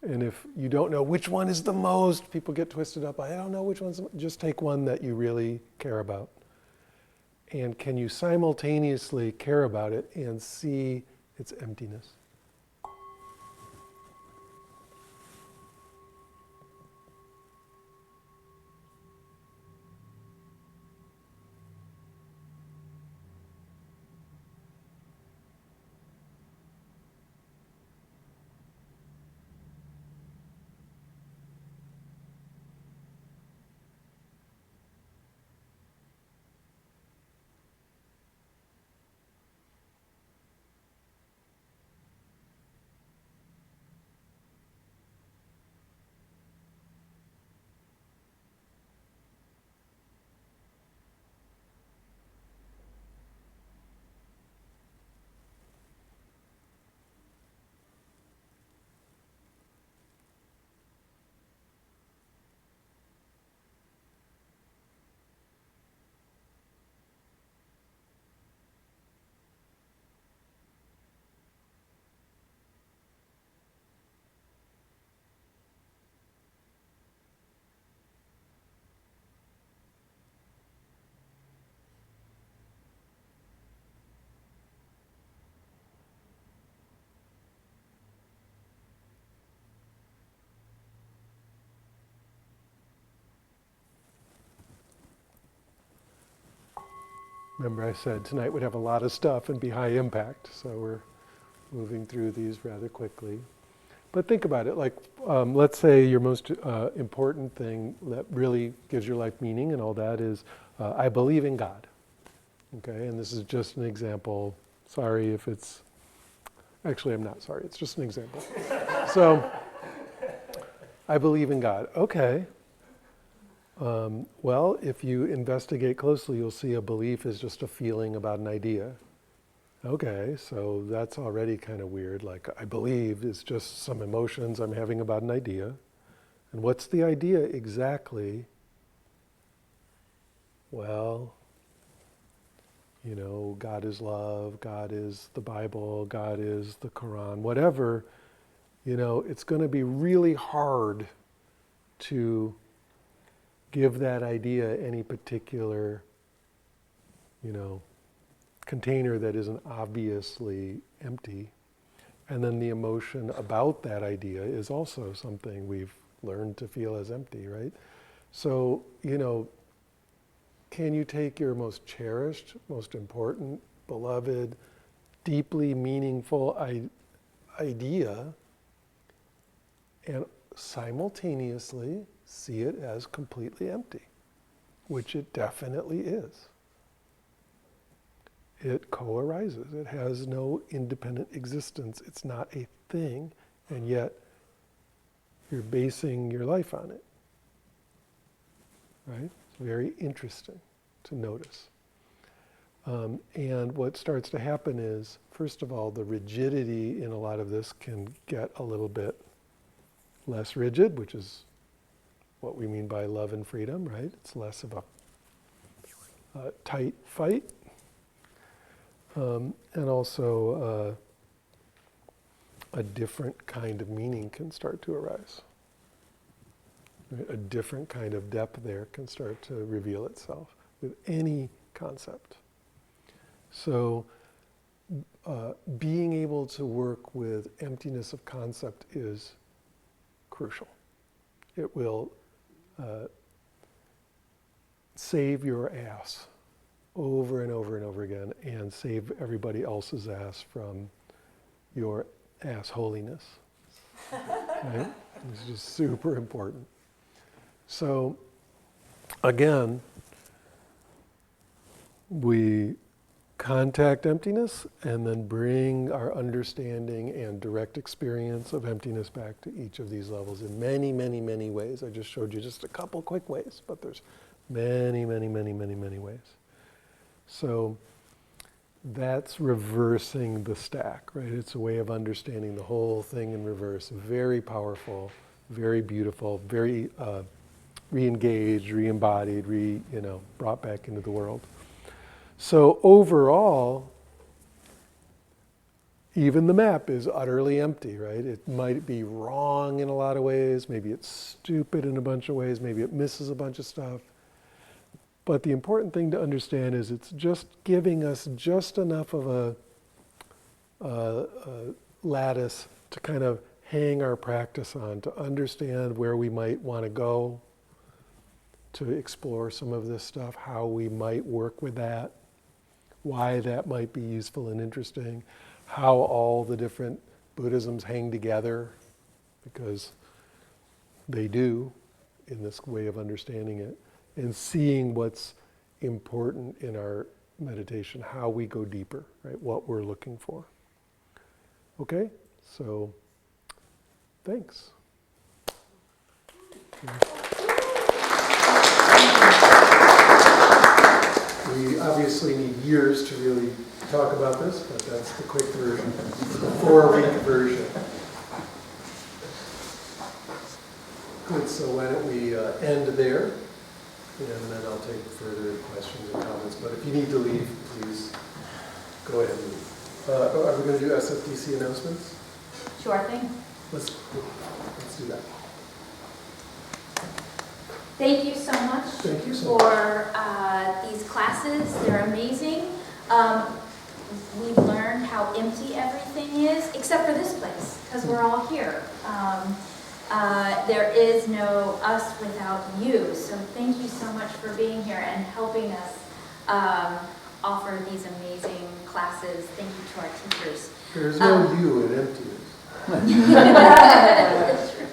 And if you don't know which one is the most, people get twisted up. I don't know which one's, just take one that you really care about. And can you simultaneously care about it and see its emptiness? Remember I said tonight would have a lot of stuff and be high impact, so we're moving through these rather quickly. But think about it, like let's say your most important thing that really gives your life meaning and all that is, I believe in God. Okay, and this is just an example. Sorry if it's, actually I'm not sorry, it's just an example. So, I believe in God. Okay. Well, if you investigate closely, you'll see a belief is just a feeling about an idea. Okay, so that's already kind of weird. Like, I believe is just some emotions I'm having about an idea. And what's the idea exactly? Well, you know, God is love, God is the Bible, God is the Quran, whatever. You know, it's going to be really hard to give that idea any particular, you know, container that isn't obviously empty. And then the emotion about that idea is also something we've learned to feel as empty, right? So, you know, can you take your most cherished, most important, beloved, deeply meaningful idea and simultaneously see it as completely empty, which it definitely is. It co-arises. It has no independent existence. It's not a thing, and yet you're basing your life on it. Right? It's very interesting to notice. And what starts to happen is, first of all, the rigidity in a lot of this can get a little bit less rigid, which is what we mean by love and freedom, right? It's less of a tight fight. And also a different kind of meaning can start to arise. Right? A different kind of depth there can start to reveal itself with any concept. So being able to work with emptiness of concept is crucial. It will save your ass over and over and over again and save everybody else's ass from your assholiness. Right? It's just super important. So, again, we contact emptiness and then bring our understanding and direct experience of emptiness back to each of these levels in many, many, many ways. I just showed you just a couple quick ways, but there's many, many, many, many, many ways. So that's reversing the stack, right? It's a way of understanding the whole thing in reverse. Very powerful, very beautiful, very re-engaged, re-embodied, brought back into the world. So overall, even the map is utterly empty, right? It might be wrong in a lot of ways, maybe it's stupid in a bunch of ways, maybe it misses a bunch of stuff. But the important thing to understand is it's just giving us just enough of a lattice to kind of hang our practice on, to understand where we might want to go, to explore some of this stuff, how we might work with that, why that might be useful and interesting, how all the different Buddhisms hang together, because they do in this way of understanding it, and seeing what's important in our meditation, how we go deeper, right? What we're looking for. Okay? So, thanks. We obviously need years to really talk about this, but that's the quick version, the 4-week version. Good, so why don't we end there, and then I'll take further questions and comments. But if you need to leave, please go ahead and leave. Are we going to do SFDC announcements? Sure thing. Let's do that. Thank you so much Thank you so much. for these classes. They're amazing. We've learned how empty everything is, except for this place, because we're all here. There is no us without you. So thank you so much for being here and helping us offer these amazing classes. Thank you to our teachers. There's no you in emptiness. That's true.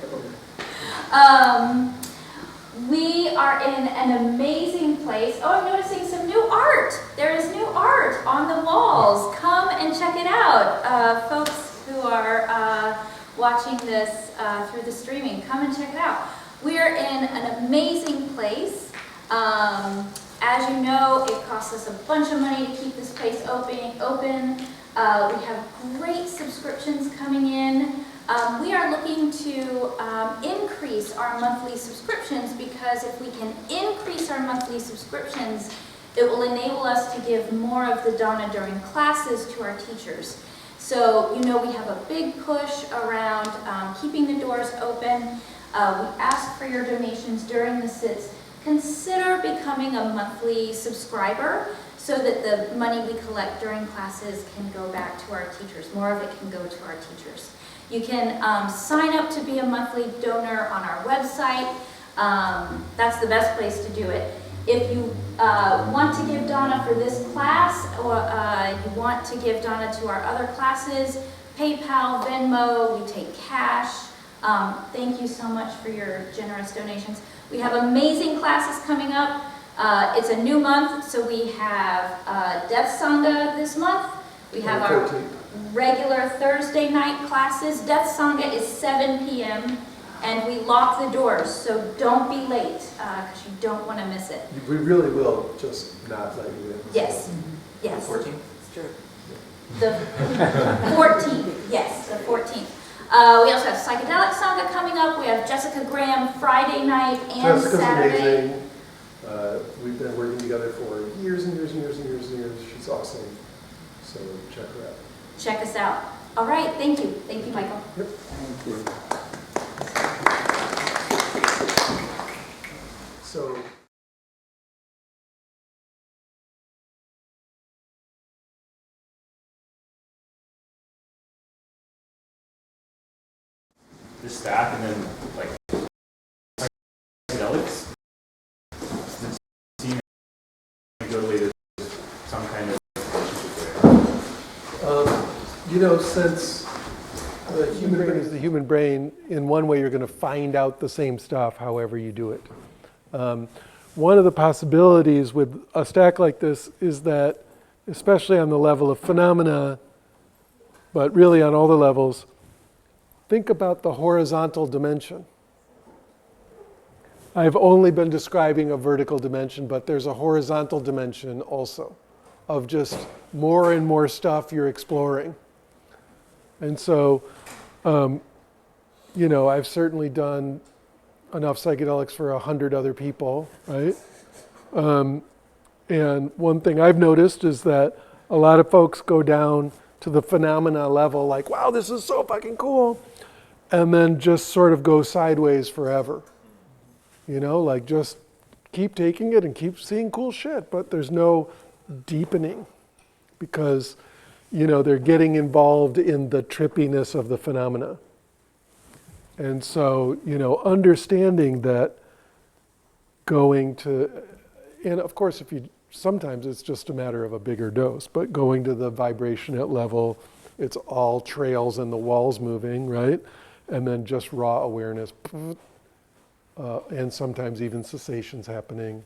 We are in an amazing place. Oh, I'm noticing some new art. There is new art on the walls. Come and check it out. Folks who are watching this through the streaming, come and check it out. We're in an amazing place. As you know, it costs us a bunch of money to keep this place open. We have great subscriptions coming in. We are looking to increase our monthly subscriptions, because if we can increase our monthly subscriptions, it will enable us to give more of the dana during classes to our teachers. So, we have a big push around keeping the doors open. We ask for your donations during the sits. Consider becoming a monthly subscriber so that the money we collect during classes can go back to our teachers. More of it can go to our teachers. You can sign up to be a monthly donor on our website. That's the best place to do it. If you want to give dana for this class, or you want to give dana to our other classes, PayPal, Venmo, we take cash. Thank you so much for your generous donations. We have amazing classes coming up. It's a new month, so we have Death Sangha this month. We have our regular Thursday night classes. Death Sangha is 7 p.m. and we lock the doors, so don't be late because you don't want to miss it. We really will just not let you in. Yes, yes. The 14th? The 14th, yes, the 14th. We also have Psychedelic Sangha coming up. We have Jessica Graham Friday night and Jessica's Saturday. amazing. We've been working together for years and years and years and years and years. She's awesome. So check her out. Check us out. All right, thank you. Thank you, Michael. Yep. Thank you. So. This stack and then like psychedelics. Does it seem anecdotally there's some kind of Since the human brain is the human brain, in one way you're going to find out the same stuff however you do it. One of the possibilities with a stack like this is that, especially on the level of phenomena, but really on all the levels, think about the horizontal dimension. I've only been describing a vertical dimension, but there's a horizontal dimension also. of just more and more stuff you're exploring. And so, I've certainly done enough psychedelics for 100 other people, right? And one thing I've noticed is that a lot of folks go down to the phenomena level, like, wow, this is so fucking cool, and then just sort of go sideways forever. Like just keep taking it and keep seeing cool shit, but there's no deepening because, they're getting involved in the trippiness of the phenomena. And so, understanding that going to, and of course, sometimes it's just a matter of a bigger dose, but going to the vibration at level, it's all trails and the walls moving, right? And then just raw awareness, and sometimes even cessations happening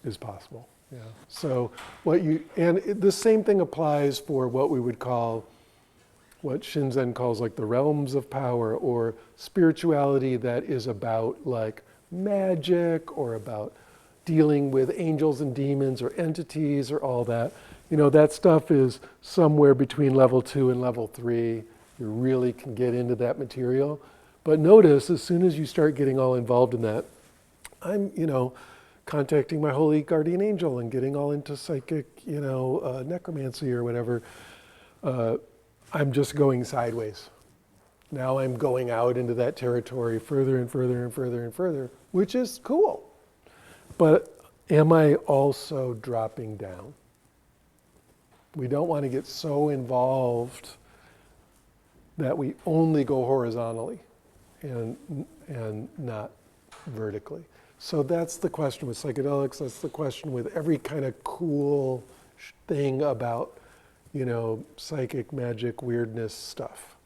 is possible. Yeah. So the same thing applies for what we would call, what Shinzen calls like the realms of power, or spirituality that is about like magic or about dealing with angels and demons or entities or all that. That stuff is somewhere between level 2 and level 3. You really can get into that material. But notice, as soon as you start getting all involved in that, I'm, contacting my holy guardian angel and getting all into psychic, necromancy or whatever, I'm just going sideways. Now I'm going out into that territory further and further and further and further, which is cool. But am I also dropping down? We don't want to get so involved that we only go horizontally and not vertically. So that's the question with psychedelics. That's the question with every kind of cool thing about, psychic, magic, weirdness stuff,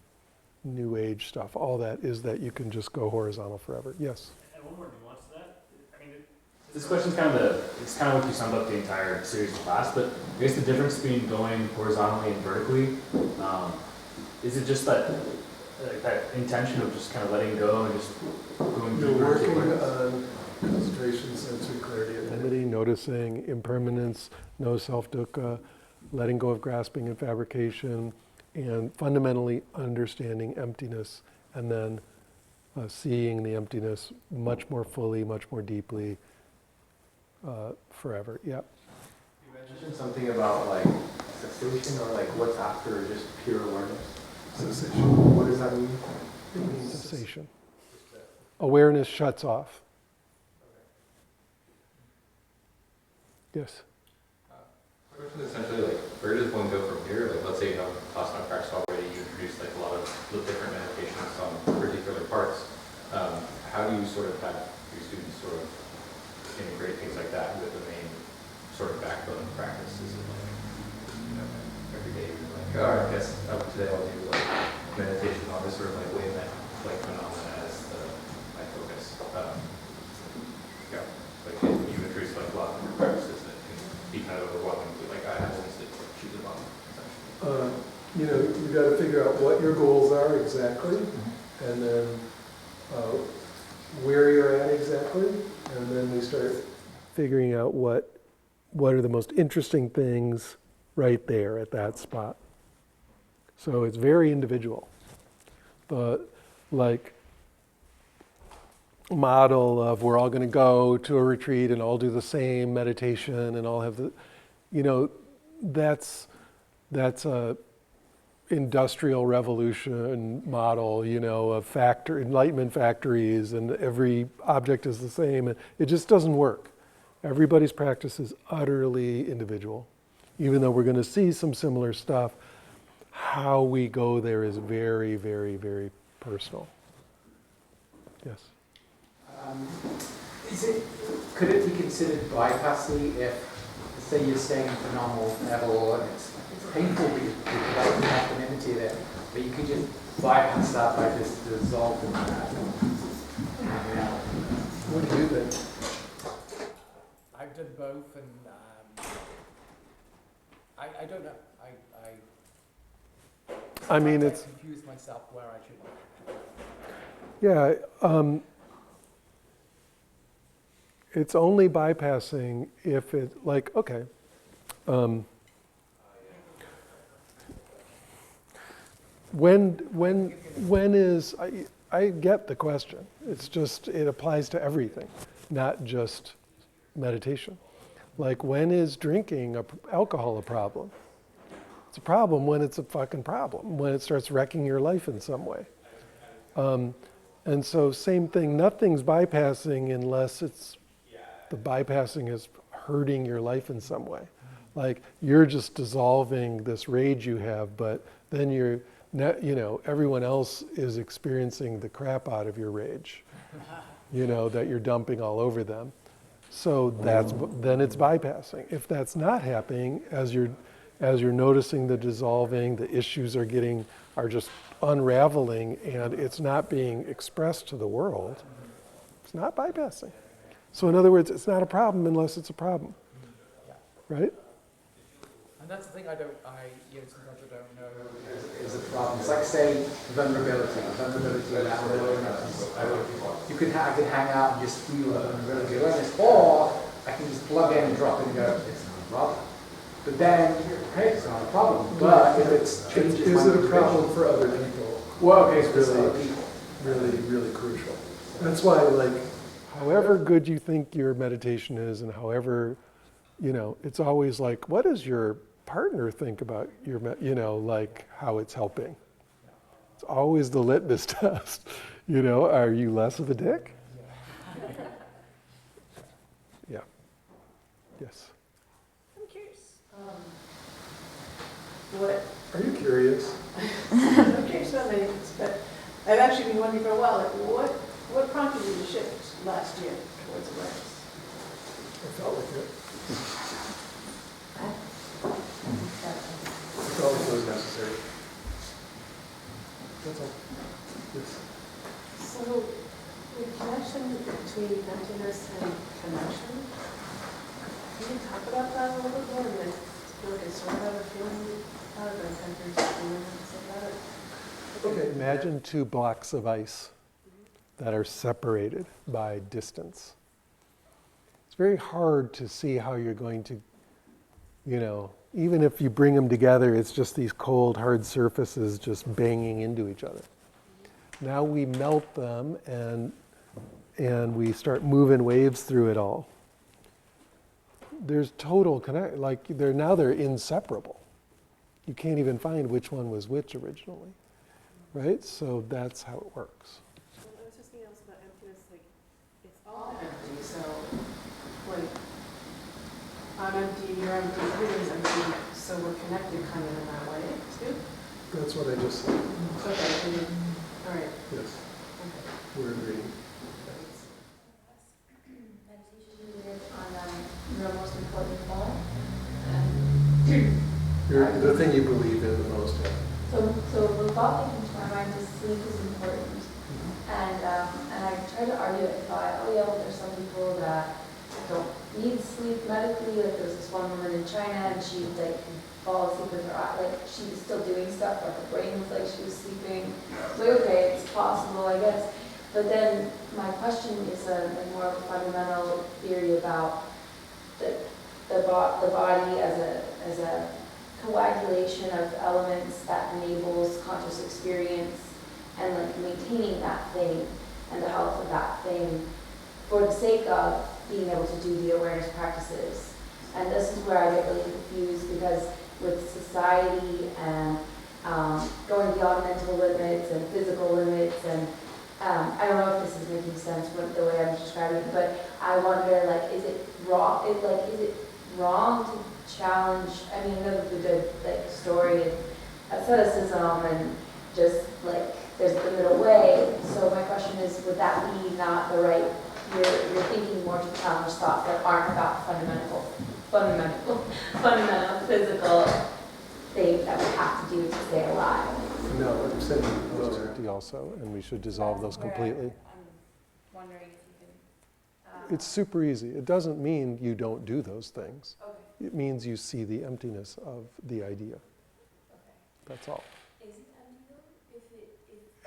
new age stuff. All that is that you can just go horizontal forever. Yes? And one more nuance to that. I mean, this question's it's kind of what you summed up the entire series of class, but I guess the difference between going horizontally and vertically, is it just that intention of just kind of letting go and just going You're deeper? working on concentration, sensory clarity, equanimity, noticing impermanence, no self-dukkha, letting go of grasping and fabrication, and fundamentally understanding emptiness, and then seeing the emptiness much more fully, much more deeply, forever. Yeah. You mentioned something about like cessation or like what's after just pure awareness. Cessation. What does that mean? It means cessation. Awareness shuts off. Yes. The question is essentially like, where does one go from here? Like, let's say you have vipassana practice already, you introduced like a lot of different meditations on particular parts. How do you sort of have your students sort of integrate things like that with the main sort of backbone of practice? Is it like, every day you're like, oh, I guess today I'll do like meditation on this sort of like wave like phenomena as my focus. Yeah, like you introduce like a lot of different practices that can be kind of overwhelming. Like I have to choose a bomb. You got to figure out what your goals are exactly, and then where you're at exactly, and then we start figuring out what are the most interesting things right there at that spot. So it's very individual. But like model of we're all going to go to a retreat and all do the same meditation and all have the, that's a industrial revolution model, of enlightenment factories, and every object is the same. And it just doesn't work. Everybody's practice is utterly individual. Even though we're going to see some similar stuff, how we go there is very, very, very personal. Yes? Could it be considered bypassy if, say, you're staying at the normal level and it's painful because you have equanimity there, but you could just bypass that by just dissolving that? What do you think? I've done both, and I don't know. I mean, it's confused myself where I should. Yeah, it's only bypassing if it, like, okay, When is, I get the question. It's just, it applies to everything, not just meditation. Like, when is drinking alcohol a problem? It's a problem when it's a fucking problem, when it starts wrecking your life in some way. And so same thing, nothing's bypassing unless the bypassing is hurting your life in some way. Like, you're just dissolving this rage you have, but then everyone else is experiencing the crap out of your rage, that you're dumping all over them. So then it's bypassing. If that's not happening, as you're noticing the dissolving, the issues are just unraveling, and it's not being expressed to the world, it's not bypassing. So in other words, it's not a problem unless it's a problem, right? And that's the thing sometimes I don't know Is a problem. It's like, say, vulnerability around awareness. I could hang out and just feel the vulnerability awareness, or I can just plug in and drop in and go, it's not a problem. But then, hey, it's not a problem. But if it's changes, is it a problem for other people? Well, okay, It's really, really crucial. That's why, like, however good you think your meditation is, and however, it's always like, what does your partner think about your, like how it's helping? It's always the litmus test. Are you less of a dick? Yeah. Yes. I'm curious. What? Are you curious? I'm curious about many things, but I've actually been wondering for a while, like, what prompted you to shift last year towards awareness? I felt like it. I felt like it was necessary. That's all. Yes. So, the connection between emptiness and connection, can you talk about that a little bit more? I mean, I feel like I sort of have a feeling about it, but I'm kind of curious what you want to say about it. Okay, imagine 2 blocks of ice that are separated by distance. It's very hard to see how you're going to, even if you bring them together, it's just these cold, hard surfaces just banging into each other. Now we melt them and we start moving waves through it all. There's total connect, like they're inseparable. You can't even find which one was which originally, right? So that's how it works. Well, I was just thinking also about emptiness, like, it's all empty, so, like, I'm empty, you're empty, everything's empty, so we're connected kind of in that way, too? That's what I just said. Okay, all right. Yes, Okay. we're agreeing. Meditation is on your most important thought. The thing you believe in the most. So the thought that comes to my mind is sleep is important. And I tried to argue it. I thought, well, there's some people that don't need sleep medically. Like, there was this one woman in China, and she could fall asleep with her eye. Like, she was still doing stuff, but her brain was like she was sleeping. So okay, it's possible, I guess. But then my question is a more fundamental theory about the body as a coagulation of elements that enables conscious experience, and like maintaining that thing and the health of that thing for the sake of being able to do the awareness practices. And this is where I get really confused, because with society and going beyond mental limits and physical limits, and I don't know if this is making sense the way I'm describing it, but I wonder, like, is it wrong? Is it wrong to challenge? I mean, another good story of asceticism, and just like there's the middle way. So my question is, would that be not the right? You're thinking more to challenge thoughts that aren't about fundamental physical things that we have to do to stay alive. No, I'm saying those are also, and we should dissolve those completely. I'm wondering if you can. It's super easy. It doesn't mean you don't do those things. Okay. It means you see the emptiness of the idea. Okay. That's all. Is it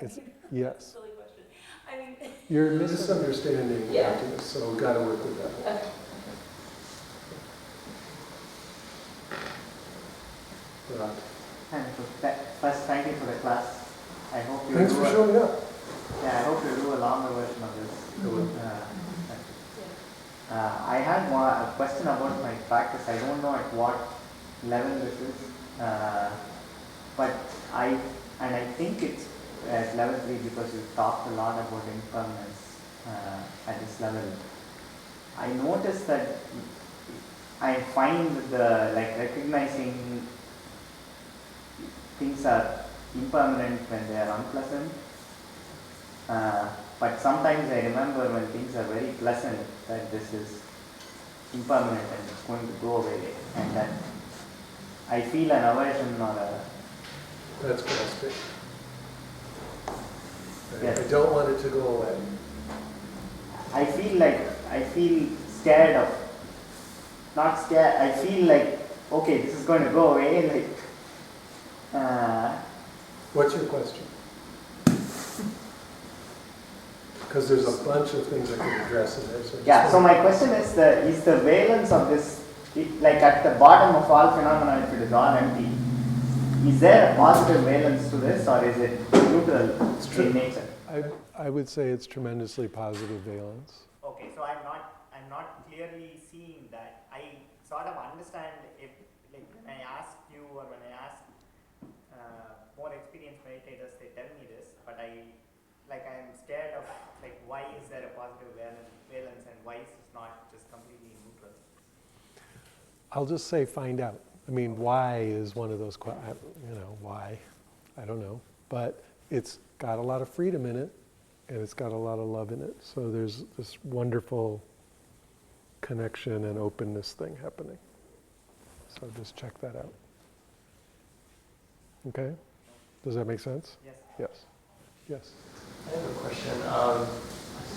empty though? Yes. Silly question. I mean. You're misunderstanding Yeah. emptiness, so we've got to work with that. Okay. Right. And first, thank you for the class. I hope you Thanks do for showing up. Yeah, I hope you do a longer version of this. I had a question about my practice. I don't know at what level this is, but I think it's at level 3 because you talked a lot about impermanence at this level. I noticed that I find the recognizing things are impermanent when they are unpleasant. But sometimes I remember when things are very pleasant that this is impermanent and it's going to go away, and that I feel an aversion or a... That's grasping. Yes. I don't want it to go away. I feel scared of, not scared, I feel like, okay, this is going to go away, What's your question? Because there's a bunch of things I could address in there. So my question is the valence of this, like at the bottom of all phenomena, if it is all empty, is there a positive valence to this, or is it neutral in nature? I would say it's tremendously positive valence. Okay, so I'm not clearly seeing that. I sort of understand if, like, when I ask you or when I ask more experienced meditators, they tell me this, but I'm scared of, why is there a positive valence and why is it not just completely neutral? I'll just say find out. I mean, why is one of those, why? I don't know. But it's got a lot of freedom in it, and it's got a lot of love in it. So there's this wonderful connection and openness thing happening. So just check that out. Okay? Does that make sense? Yes. Yes. Yes. I have a question. I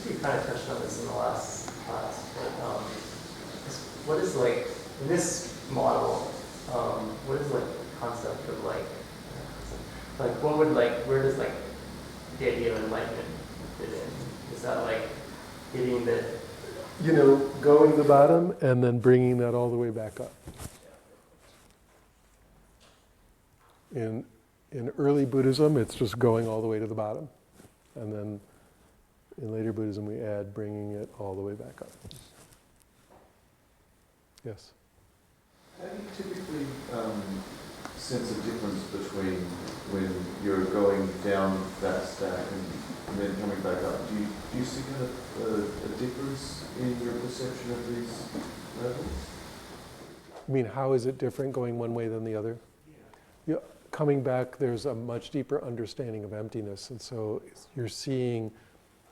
think you kind of touched on this in the last class, but what is in this model, what is the concept of what would where does the idea of enlightenment fit in? Is that getting the Going to the bottom and then bringing that all the way back up. In early Buddhism, it's just going all the way to the bottom. And then in later Buddhism, we add bringing it all the way back up. Yes? How do you typically sense a difference between when you're going down that stack and then coming back up? Do you see kind of a difference in your perception of these levels? I mean, how is it different going one way than the other? Yeah. Coming back, there's a much deeper understanding of emptiness. And so you're seeing,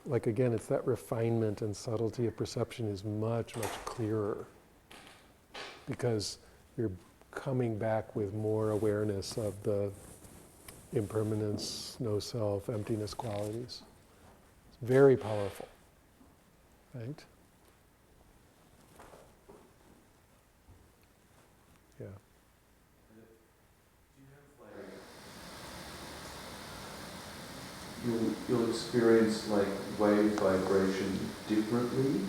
again, it's that refinement and subtlety of perception is much, much clearer. Because you're coming back with more awareness of the impermanence, no self, emptiness qualities. It's very powerful, right? Yeah. You'll experience wave vibration differently?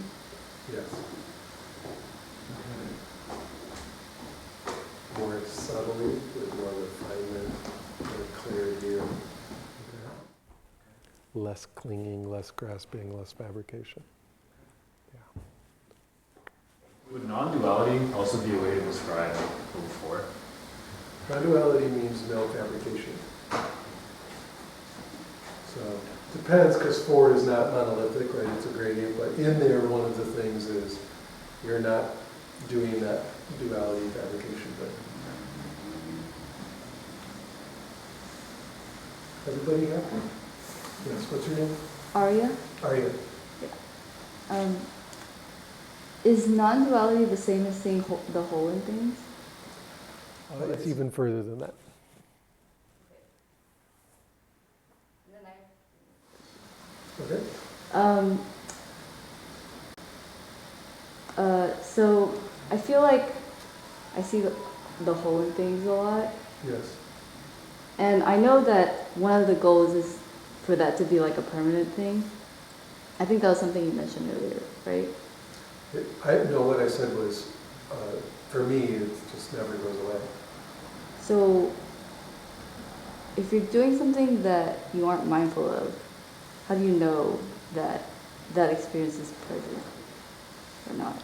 Yes. More subtly, with more refinement, more clarity. Less clinging, less grasping, less fabrication. Yeah. Would non-duality also be a way to describe the before? Non-duality means no fabrication. So, depends, because 4 is not monolithic, right? It's a gradient, but in there, one of the things is you're not doing that duality fabrication thing. Everybody happy? Yes, what's your name? Arya? Arya. Is non-duality the same as seeing the whole in things? It's even further than that. Okay. So I feel like I see the whole in things a lot. Yes. And I know that one of the goals is for that to be a permanent thing. I think that was something you mentioned earlier, right? I know what I said was, for me, it just never goes away. So if you're doing something that you aren't mindful of, how do you know that that experience is present or not?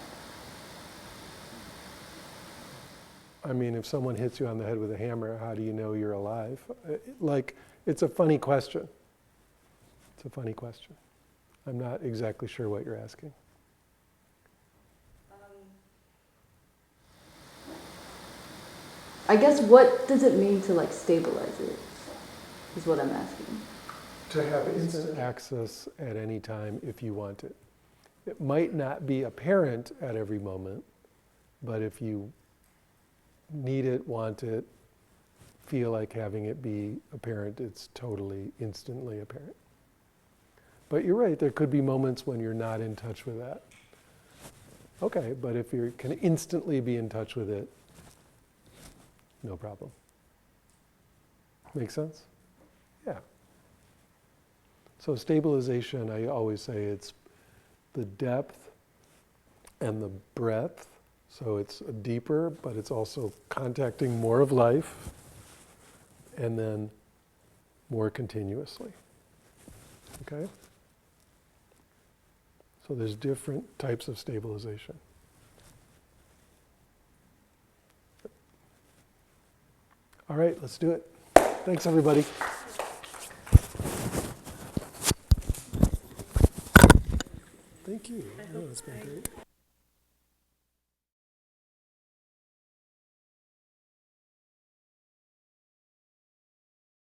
I mean, if someone hits you on the head with a hammer, how do you know you're alive? Like, it's a funny question. It's a funny question. I'm not exactly sure what you're asking. I guess what does it mean to like stabilize it, is what I'm asking. To have instant access at any time if you want it. It might not be apparent at every moment, but if you need it, want it, feel like having it be apparent, it's totally instantly apparent. But you're right, there could be moments when you're not in touch with that. Okay, but if you can instantly be in touch with it, no problem. Make sense? Yeah. So stabilization, I always say it's the depth and the breadth. So it's deeper, but it's also contacting more of life and then more continuously. Okay? So there's different types of stabilization. All right, let's do it. Thanks, everybody. Thank you. Oh, that's been great.